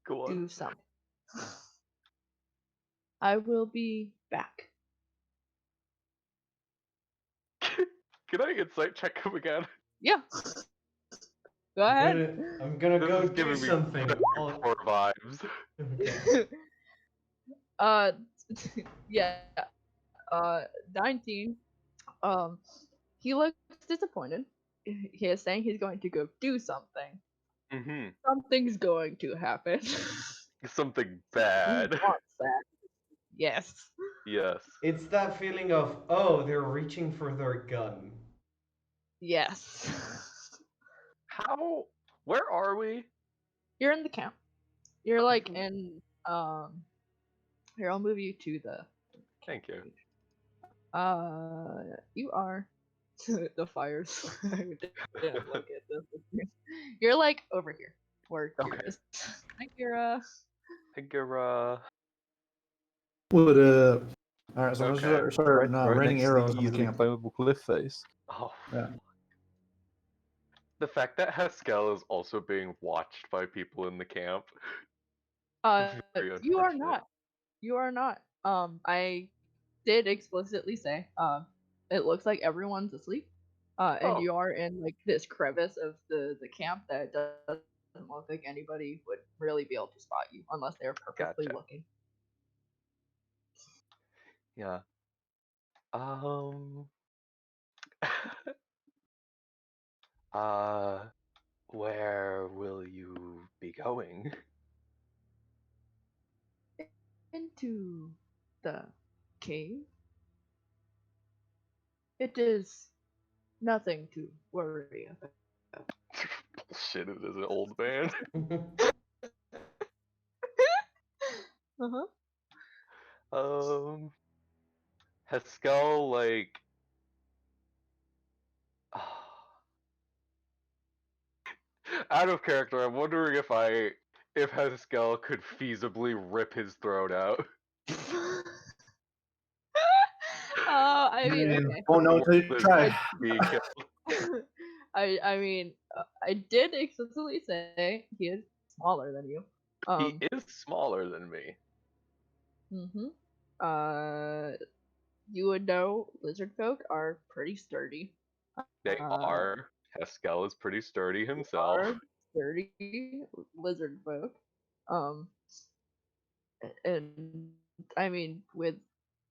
Go on. do something. I will be back. Can I insight check him again? Yeah. Go ahead. I'm gonna This go is do giving me something. poor vibes. Okay. uh, yeah. 19. Um, he looks disappointed. He is saying he's going to go do something. Mm-hmm. Something's going to happen. Something He bad. wants that. Yes. Yes. It's that feeling of, oh, they're reaching for their gun. Yes. How? Where are we? You're in the camp. You're like in here, I'll move you to the Thank you. you are the fires. I didn't look at this. You're like over here. Where Okay. Hi, Kira. Higura. Would all right, so I'm Okay. gonna start raining next to arrows the on the easily camp. climbable cliff face. Oh. Yeah. The fact that Haskell is also being watched by people in the camp. Very You are unfortunate. not. You are not. I did explicitly say, it looks like everyone's asleep. And Oh. you are in like this crevice of the camp that doesn't look like anybody would really be able to spot you unless they're purposely Gotcha. looking. Yeah. uh, where will you be going? Into the cave. It is nothing to worry about. Bullshit, it is an old man. Uh-huh. Haskell, like. Out of character, I'm wondering if Haskell could feasibly rip his throat out. I mean, You okay. won't know until you With try. being killed. I mean, I did explicitly say he is smaller than you. He is smaller than me. Mm-hmm. You would know lizard folk are pretty sturdy. They are. Haskell is pretty sturdy himself. Are sturdy lizard folk. Um, and I mean, with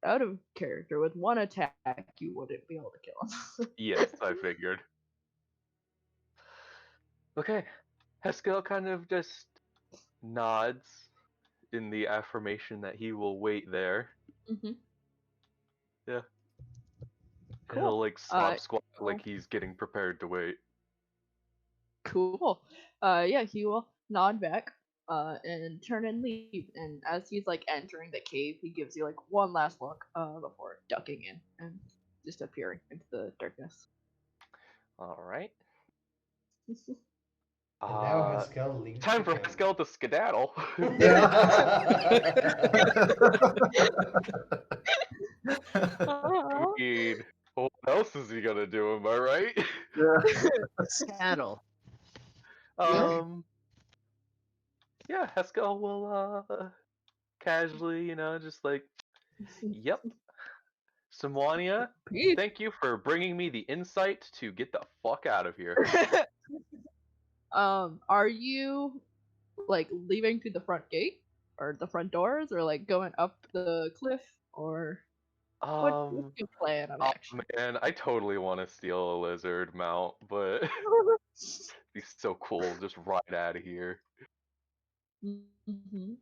out of character, with one attack, you wouldn't be able to kill him. Yes, I figured. Okay. Haskell kind of just nods in the affirmation that he will wait there. Mm-hmm. Yeah. And he'll Cool. like stop squat cool. like he's getting prepared to wait. Cool. Yeah, he will nod back, and turn and leave. And as he's like entering the cave, he gives you like one last look, before ducking in and disappearing into the darkness. All right. And now Haskell leaves. Time the for game. Haskell to skedaddle. I mean, what else is he gonna do? Am I right? Saddle. Yeah, Haskell will casually, just like, yep. Samwania, Peace. thank you for bringing me the insight to get the fuck out of here. Are you like leaving through the front gate or the front doors, or like going up the cliff, or what's your plan of Oh action? man, I totally want to steal a lizard mount, but he's so cool. Just right out of here. Mhm.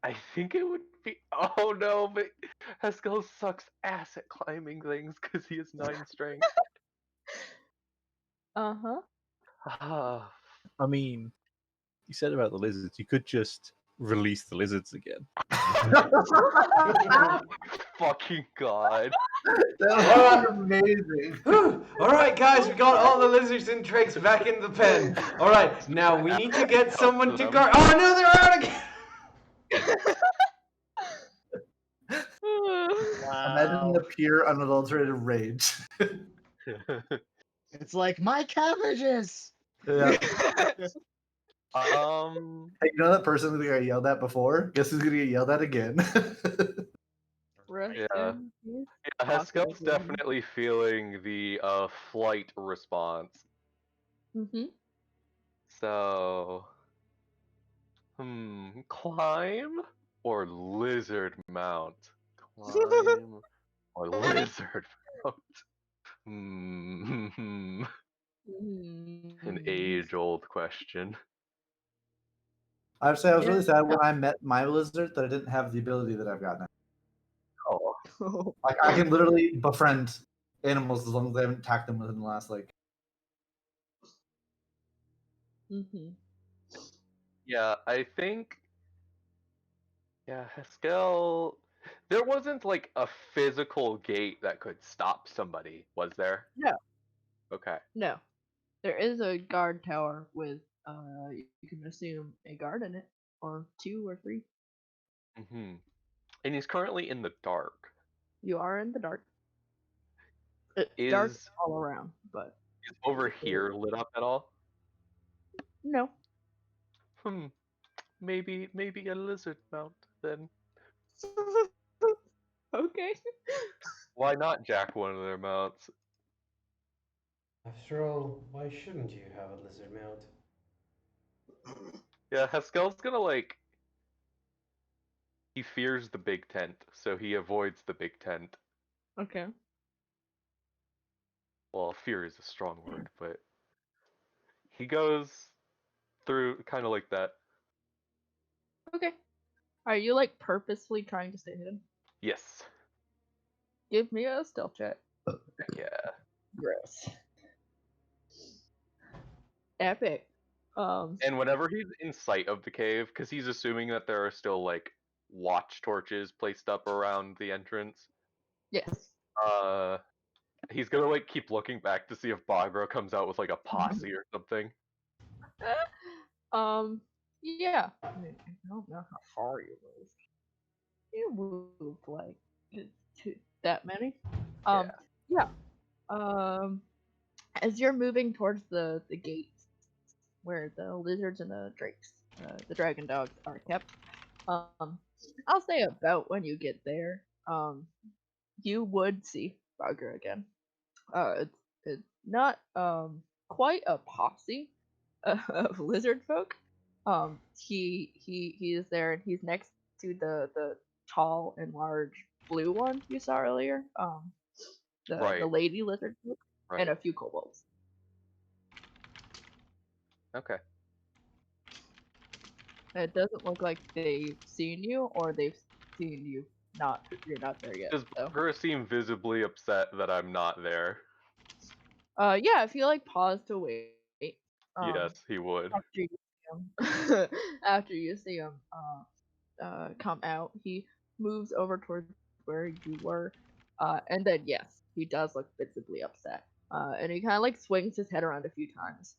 I think it would be. Oh no, but Haskell sucks ass at climbing things because he has 9 strength. Uh-huh. I mean, you said about the lizards. You could just release the lizards again. Fucking god. That was amazing. All right, guys, we got all the lizards and drakes back in the pen. All right, now we need to get someone to guard. Oh no, they're out again. Imagine the pure, unadulterated rage. It's like my cabbages. Yeah. Um. Hey, you know that person who got yelled at before? Guess who's gonna get yelled at again? Rest Yeah. in peace. Yeah, Haskell's definitely feeling the flight response. Mhm. So, climb or lizard mount? Climb or lizard mount? An age-old question. I would say I was really sad when Yeah. I met my lizard that I didn't have the ability that I've got now. Oh, Like I can literally befriend animals as long as I haven't attacked them within the last Mhm. yeah, I think. Yeah, Haskell. There wasn't like a physical gate that could stop somebody, was there? No. Okay. No. There is a guard tower with you can assume a guard in it, or 2 or 3. And he's currently in the dark. You are in the dark. It's dark Is all around, but over here lit up at all? no. Maybe a lizard mount then. Okay. Why not jack one of their mounts? After all, why shouldn't you have a lizard mount? Yeah, Haskell's gonna like. He fears the big tent, so he avoids the big tent. Okay. Well, fear is a strong word, but he goes through kind of like that. Okay. Are you like purposefully trying to stay hidden? Yes. Give me a stealth check. Yeah. Gross. Epic. And whenever he's in sight of the cave, because he's assuming that there are still like watch torches placed up around the entrance, Yes. he's gonna like keep looking back to see if Bagra comes out with like a posse or something. Yeah. I don't know how far you moved. You moved like that many. Yeah. As you're moving towards the gate where the lizards and the drakes, the dragon dogs are kept, I'll say about when you get there, you would see Bagra again. It's not quite a posse of lizard folk. He is there, and he's next to the tall and large blue one you saw earlier. The Right. lady lizard folk, Right. and a few kobolds. Okay. It doesn't look like they've seen you, or they've seen you you're not there yet. Does So. Bakura seem visibly upset that I'm not there? Yeah, if you like pause to wait, Yes, he would. after you see him, after you see him, come out, he moves over towards where you were, and then yes, he does look visibly upset. And he kind of like swings his head around a few times,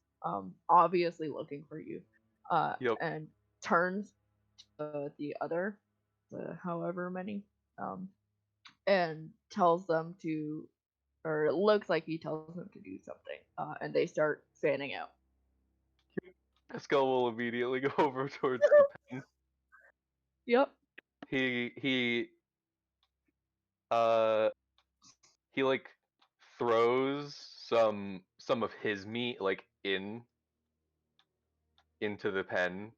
obviously looking for you, Yep. and turns to the other, however many, and tells them to, or it looks like he tells them to do something, and they start fanning out. Pascal will immediately go over towards the pen. Yep. He uh he like throws some of his meat like into the pen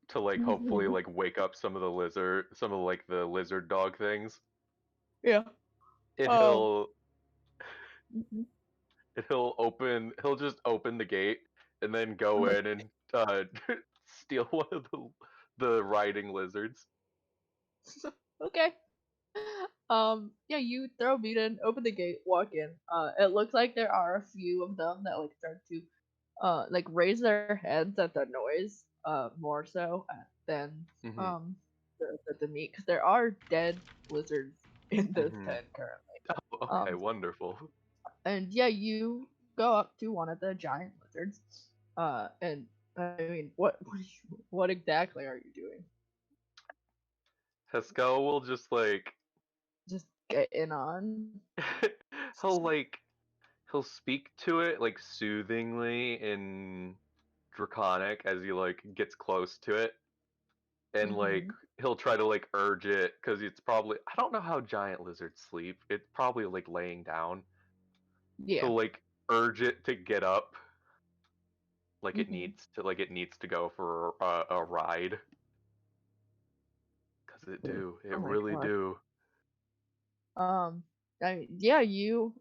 to like hopefully like wake up some of like the lizard dog things. Yeah. And Mhm. he'll just open the gate and then go in and steal one of the riding lizards. Okay. Yeah, you throw meat in, open the gate, walk in. It looks like there are a few of them that like start to like raise their heads at the noise, more so than Mhm. the meat, because there are dead lizards in this Mhm. pen currently. Okay, Um, wonderful. and yeah, you go up to one of the giant lizards, and I mean, what exactly are you doing? Pascal will just like Just getting on? he'll like he'll speak to it like soothingly in Draconic as he like gets close to it, and like Mm-hmm. he'll try to like urge it because it's probably, I don't know how giant lizards sleep. It's probably like laying down. Yeah. He'll like urge it to get up, Mm-hmm. it needs to go for a ride. Cause it Oh my really god. do. Yeah, you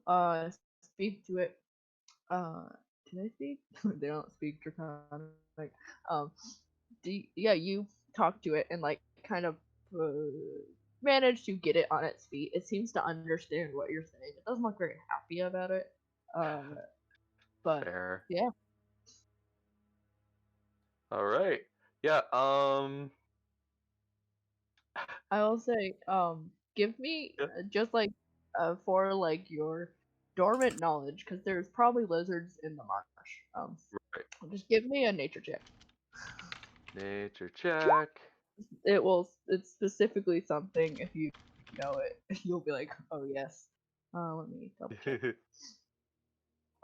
speak to it. Uh, did I speak? They don't speak Draconic. Um, yeah, you talk to it and like kind of manage to get it on its feet. It seems to understand what you're saying. It doesn't look very happy about it. Uh, but Fair. yeah, All right. Yeah. I will say, give me Yeah. just like for like your dormant knowledge, because there's probably lizards in the marsh. Right. Just give me a nature check. Nature check. It will. It's specifically something. If you know it, you'll be like, oh yes. Let me double check.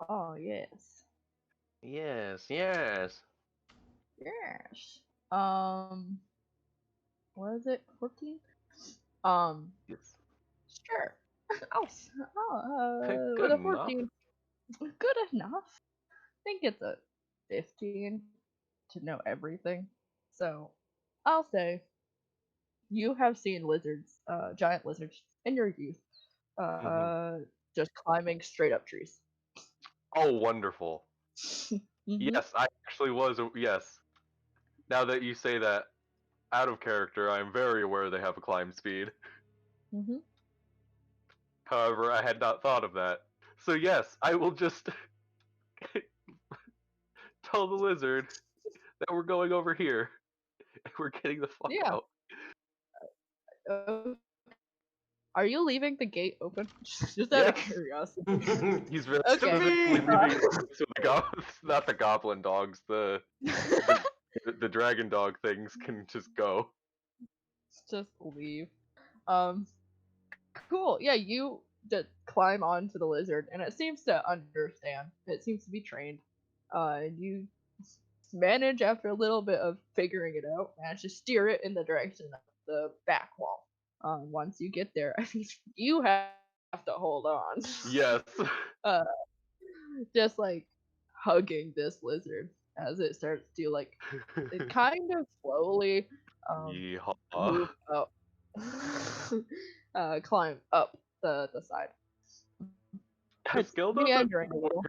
Oh yes, Yes. Yes. yes. Um, what is it? 14. Um, Yes. sure. With Good a enough. 14, good enough. I think it's a 15 to know everything. So, I'll say you have seen lizards, giant lizards, in your youth, Hmm. uh, just climbing straight up trees. Oh, wonderful. Mhm. Yes, I actually was. Yes. Now that you say that, out of character, I am very aware they have a climb speed. Mhm. However, I had not thought of that. So yes, I will just tell the lizard that we're going over here and we're getting the fuck Yeah. out. Uh, are you leaving the gate open? Just out of Yes, curiosity. he's very Okay. specifically me. leaving it so the not the goblin dogs, the the dragon dog things can just go. Just leave. Um. Cool. Yeah, you just climb onto the lizard, and it seems to understand. It seems to be trained. And you manage, after a little bit of figuring it out, manage to steer it in the direction of the back wall. Once you get there, I think you have to hold on. Yes. uh, just like hugging this lizard as it starts to like, it kind of slowly Yeehaw. move up, climb up the side. It's Pascal doesn't meandering a know little.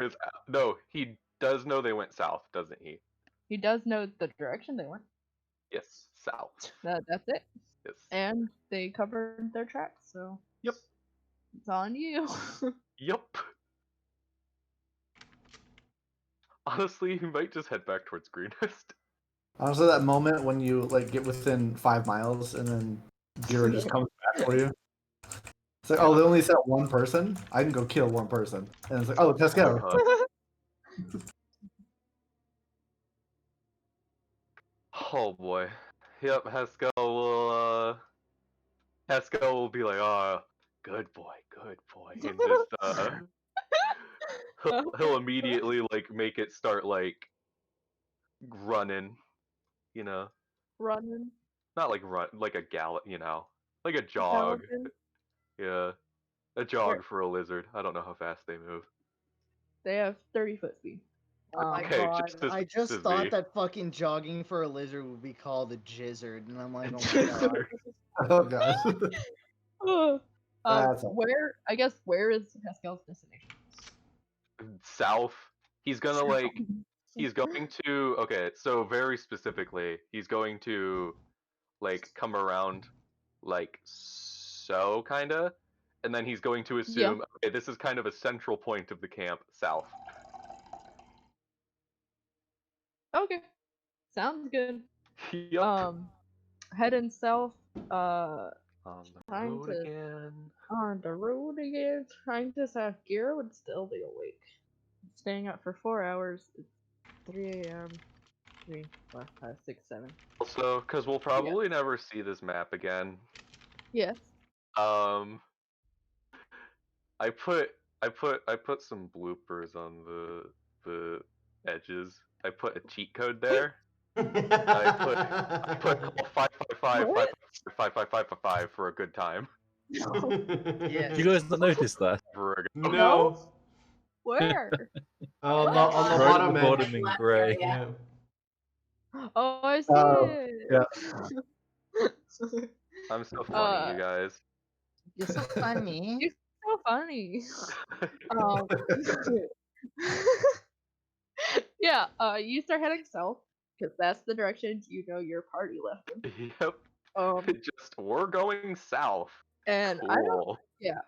no, he does know they went south, doesn't he? He does know the direction they went. Yes, south. That's it. Yes. And they covered their tracks, so Yep. it's on you. Yup. Honestly, you might just head back towards Greenest. Honestly, that moment when you like get within 5 miles and then Gira just comes back for you. It's like, oh, they only sent one person. I can go kill one person, and it's like, oh, let's go. Oh boy. Yep, Haskell will be like, oh, good boy, and just he'll immediately like make it start like running, you know, Running, not like run like a gallop, like a jog. galloping. Yeah, a jog for a lizard. I don't know how fast they move. They have 30-foot speed. Oh my Okay, god, just as I fast just as thought me. that fucking jogging for a lizard would be called a jizzard, and I'm like, oh my god. Oh god. That's all. Where is Pascal's destination? South. He's gonna like he's going to okay, so very specifically, he's going to like come around like so kinda, and then he's going to Yeah. assume okay, this is kind of a central point of the camp, south. Okay. Sounds good. Yup. Heading south, On the trying road to again. on the road again, trying to have Gira would still be awake. Staying up for 4 hours. It's 3 a.m. 3, 4, 5, 6, 7. Also, because we'll probably never see this map again. Yes. Um, I put some bloopers on the edges. I put a cheat code there. I put call 555 for a good time. Yes. You guys not notice that? No. Where? On the Right at bottom the edge. bottom in grey. Yeah. Oh, I see it. Yeah. I'm so funny, you guys. You're so funny. You're so funny. Um, yeah, you start heading south because that's the direction you know your party left in. Yep. Um, We're going south. and Cool.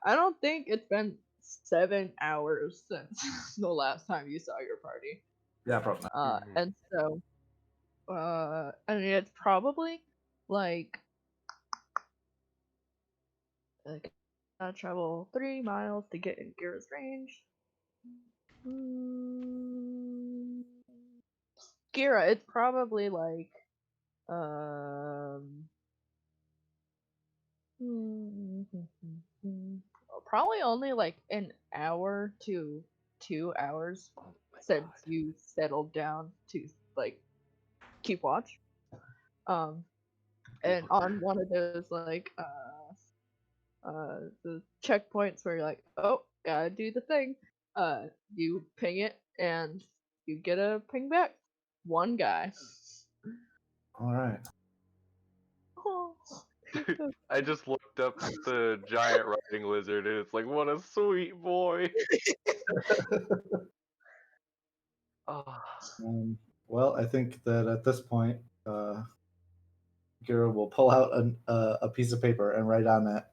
I don't think it's been 7 hours since the last time you saw your party. Yeah, probably not. And so, I mean, it's probably like I travel 3 miles to get in Gira's range. Gira, it's probably like um probably only like an hour to 2 hours since you settled down to like keep watch. And on one of those like the checkpoints where you're like, oh, gotta do the thing. You ping it and you get a ping back. One guy. All right. Oh, I just looked up the giant riding lizard and it's like, what a sweet boy. Oh. Well, I think that at this point, Gira will pull out a piece of paper and write on it,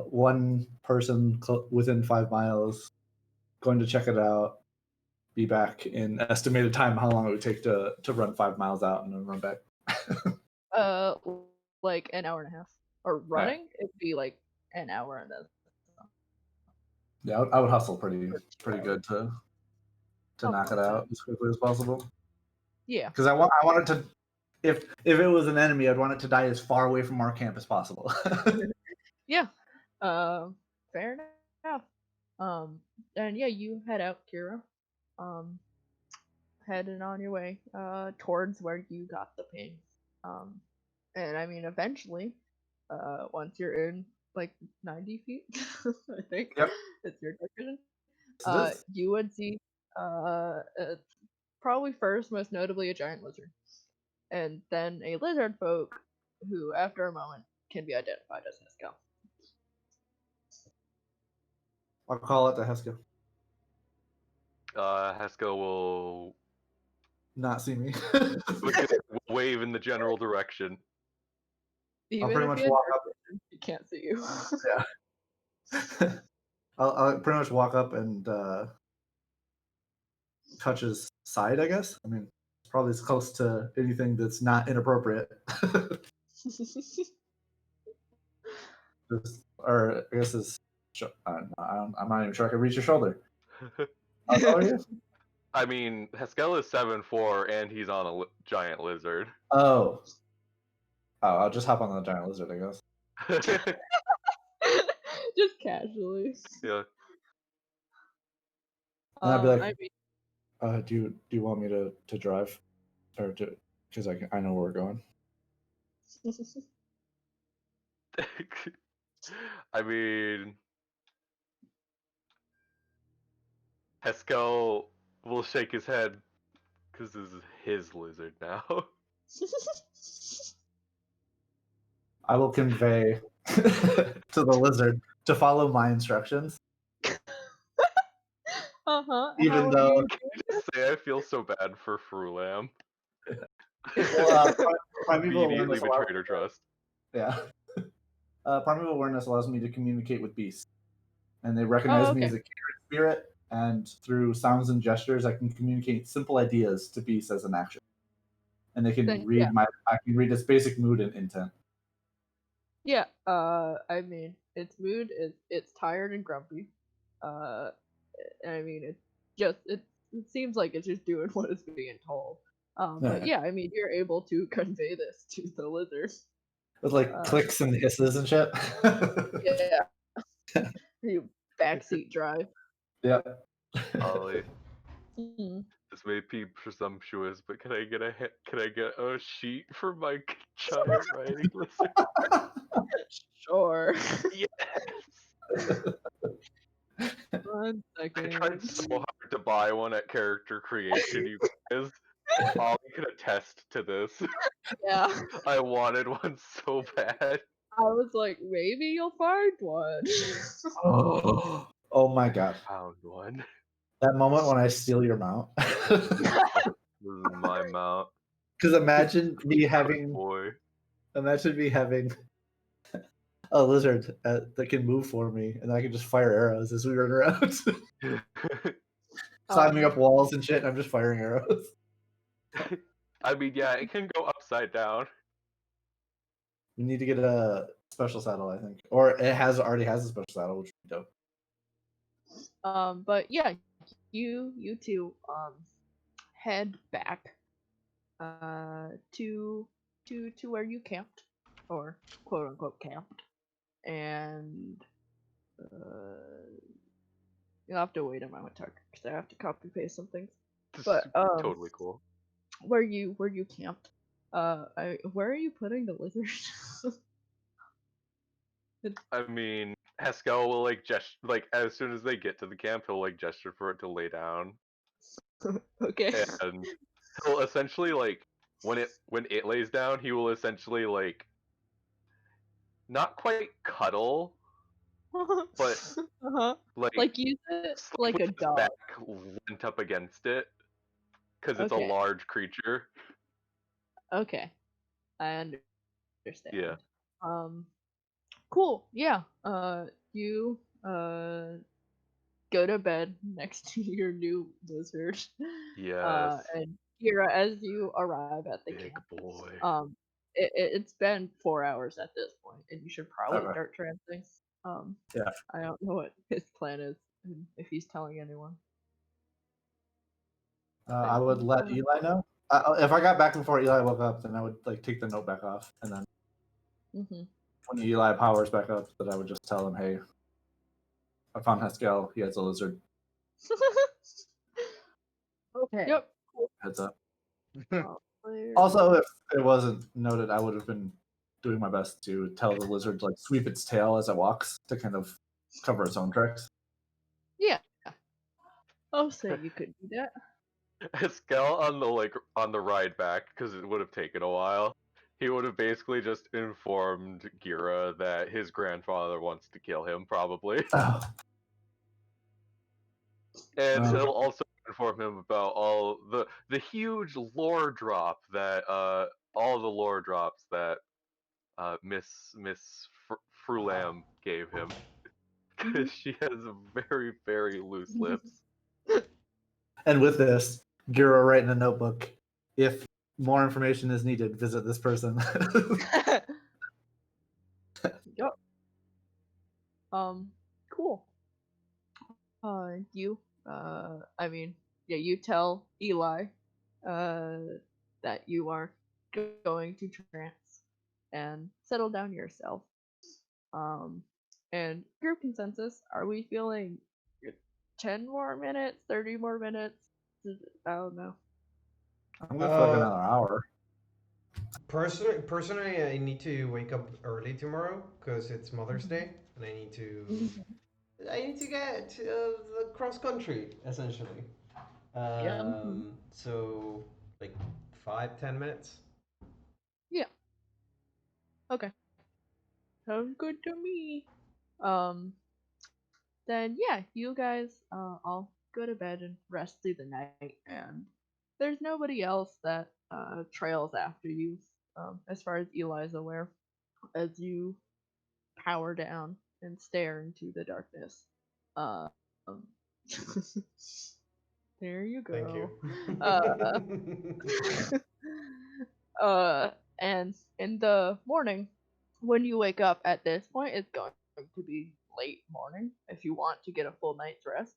one person within 5 miles, going to check it out, be back in estimated time, how long it would take to run 5 miles out and then run back. like an hour and a half. Or running, it'd be like an hour and a. Yeah, I would hustle pretty good to knock it out as quickly as possible. Yeah. Because I wanted to, if it was an enemy, I'd want it to die as far away from our camp as possible. Yeah. Fair enough. And yeah, you head out, Kira. Heading on your way, towards where you got the ping. And I mean, eventually, once you're in like 90 feet, I think it's your direction. You would see, probably first, most notably, a giant lizard, and then a lizard folk, who, after a moment, can be identified as Heskel. I'll call it the Heska. Haskell will Not see me. wave in the general direction. Even pretty if much you had walk dark up. vision, he can't see you. Yeah. I'll pretty much walk up and touch his side, I guess. I mean, it's probably as close to anything that's not inappropriate. Or I guess his. I'm not even sure I can reach your shoulder. How tall are you? I mean, Haskell is 7'4", and he's on a giant lizard. Oh. Oh, I'll just hop on the giant lizard, I guess. Just casually. Yeah. And I'd be like, I mean, do you want me to drive, or because I know where we're going. I mean, Haskell will shake his head because this is his lizard now. I will convey to the lizard to follow my instructions, even How are though you? Just say I feel so bad for Frulam. well, primeval Immediately awareness allows, betrayed her trust. yeah. Primeval awareness allows me to communicate with beasts, and they recognize me okay. as a kindred spirit. And through sounds and gestures, I can communicate simple ideas to beasts as an action, and they can Then, read I can read its basic mood and intent. yeah. I mean, its mood is it's tired and grumpy. Uh, I mean, it seems like it's just doing what it's being told. But yeah, I mean, you're able to convey this to the lizard. With like clicks and hisses and shit. Yeah. You backseat drive. Yeah. Ollie, Mhm. this may be presumptuous, but can I get a sheet for my giant riding lizard? Sure. Yes. 1 I second. tried so hard to buy one at character creation, you guys. Ollie can attest to this. Yeah. I wanted one so bad. I was like, maybe you'll find one. Oh my god. Found one. That moment when I steal your mount. This is my mount. Because imagine me Good having boy. a lizard that can move for me, and I can just fire arrows as we run around, climbing up walls and shit. And I'm just firing arrows. I mean, yeah, it can go upside down. We need to get a special saddle, I think, or it already has a special saddle, which would be dope. But yeah, you two head back to where you camped, or quote unquote camped, and you'll have to wait a moment, Tucker, because I have to copy paste some things. But Totally cool. where you camped, where are you putting the lizard? I mean, Haskell will as soon as they get to the camp, he'll gesture for it to lay down, Okay. and he'll essentially when it lays down, he will essentially not quite cuddle, but like use it sleep like with a his dog. back leant up against it, because it's a Okay. large creature. Okay, I understand. Yeah. Cool. Yeah. You go to bed next to your new lizard. Yes. And Kira, as you arrive at the Big camp, boy. it's been 4 hours at this point, and you should probably Okay. start transing. Yeah. I don't know what his plan is, and if he's telling anyone. I would let Eli know. If I got back before Eli woke up, then I would take the note back off, and then when Eli powers back up, that I would just tell him, "Hey, I found Haskell. He has a lizard. Okay. Yep. Heads up." Oh, Also, if it wasn't noted, I would have been doing my best to tell the lizard to sweep its tail as it walks to kind of cover its own tracks. Yeah. I'll say you could do that. Haskell on the ride back, because it would have taken a while. He would have basically just informed Gira that his grandfather wants to kill him, probably. Oh. And he'll also inform him about all the huge lore drop that all the lore drops that Miss Frulam gave him, because she has very, very loose lips. And with this, Giro write in a notebook, if more information is needed, visit this person. Yep. Cool. You tell Eli, that you are going to trance and settle down yourself. And group consensus, are we feeling 10 more minutes, 30 more minutes? I don't know. I'm good for like another hour. Personally, I need to wake up early tomorrow because it's Mother's Day, and I need to get the cross country essentially. Yeah. So like 5-10 minutes. Yeah. Okay. Sounds good to me. Um, then yeah, you guys all go to bed and rest through the night, and there's nobody else that trails after you, as far as Eli's aware, as you power down and stare into the darkness. Um, there you Thank you. go. Uh, and in the morning, when you wake up at this point, it's going to be late morning if you want to get a full night's rest.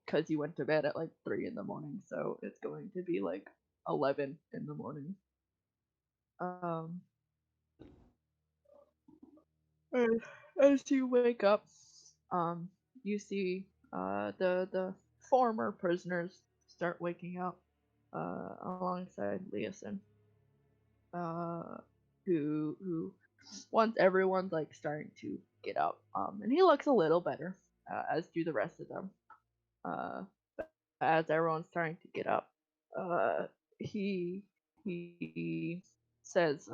Because you went to bed at like 3 in the morning, so it's going to be like 11 in the morning. Um, as you wake up, you see the former prisoners start waking up alongside Leosin, uh, who once everyone's like starting to get up, and he looks a little better, as do the rest of them. Uh, as everyone's starting to get up, uh, he says,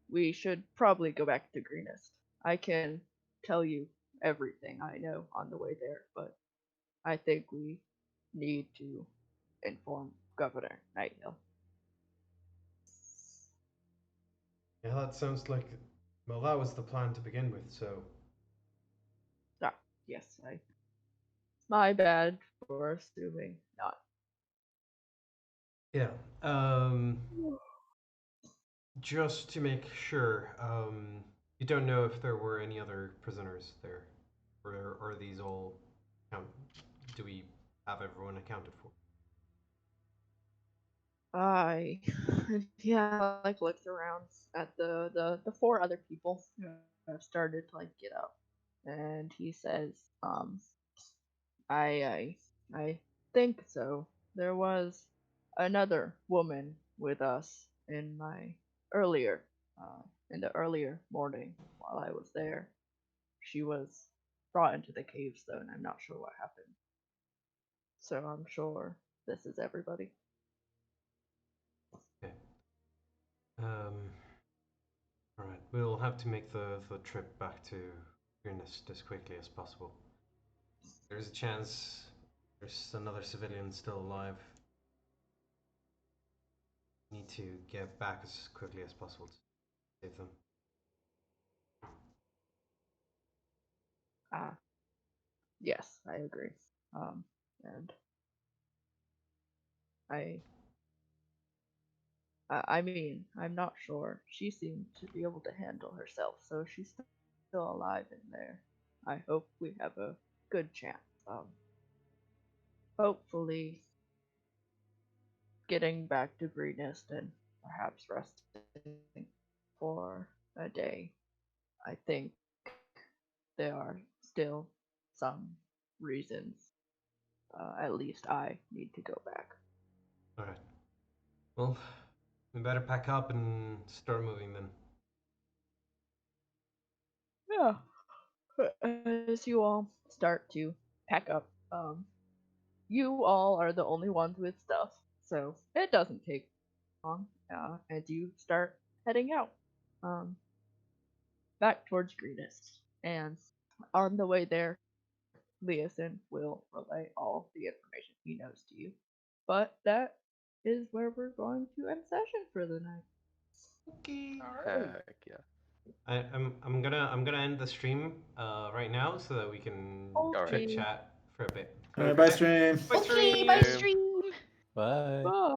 we should probably go back to Greenest. I can tell you everything I know on the way there, but I think we need to inform Governor Nighthill. Yeah, that sounds like. Well, that was the plan to begin with. So Ah, yes, my bad for assuming not. yeah. Just to make sure, you don't know if there were any other prisoners there, or are these all count? Do we have everyone accounted for? I like looked around at the four other people who have started to like get up, and he says, I I think so. There was another woman with us in my earlier in the earlier morning while I was there. She was brought into the caves though, and I'm not sure what happened. So I'm sure this is everybody. Okay. All right. We'll have to make the trip back to Earnest as quickly as possible. There's a chance there's another civilian still alive. Need to get back as quickly as possible to save them. Ah, yes, I agree. And I I mean, I'm not sure. She seemed to be able to handle herself, so she's still alive in there. I hope we have a good chance. Hopefully getting back to Greenest and perhaps resting for a day. I think there are still some reasons. At least I need to go back. All right. Well, we better pack up and start moving then. Yeah. As you all start to pack up, you all are the only ones with stuff, so it doesn't take long. And you start heading out, um, back towards Greenest. And on the way there, Leosin will relay all the information he knows to you. But that is where we're going to end session for the night. Okay. Heck yeah. I'm gonna end the stream right now so that we can Okay. chit chat for a bit. All right, bye, stream. Bye, Okay, bye stream. stream. Bye. Bye.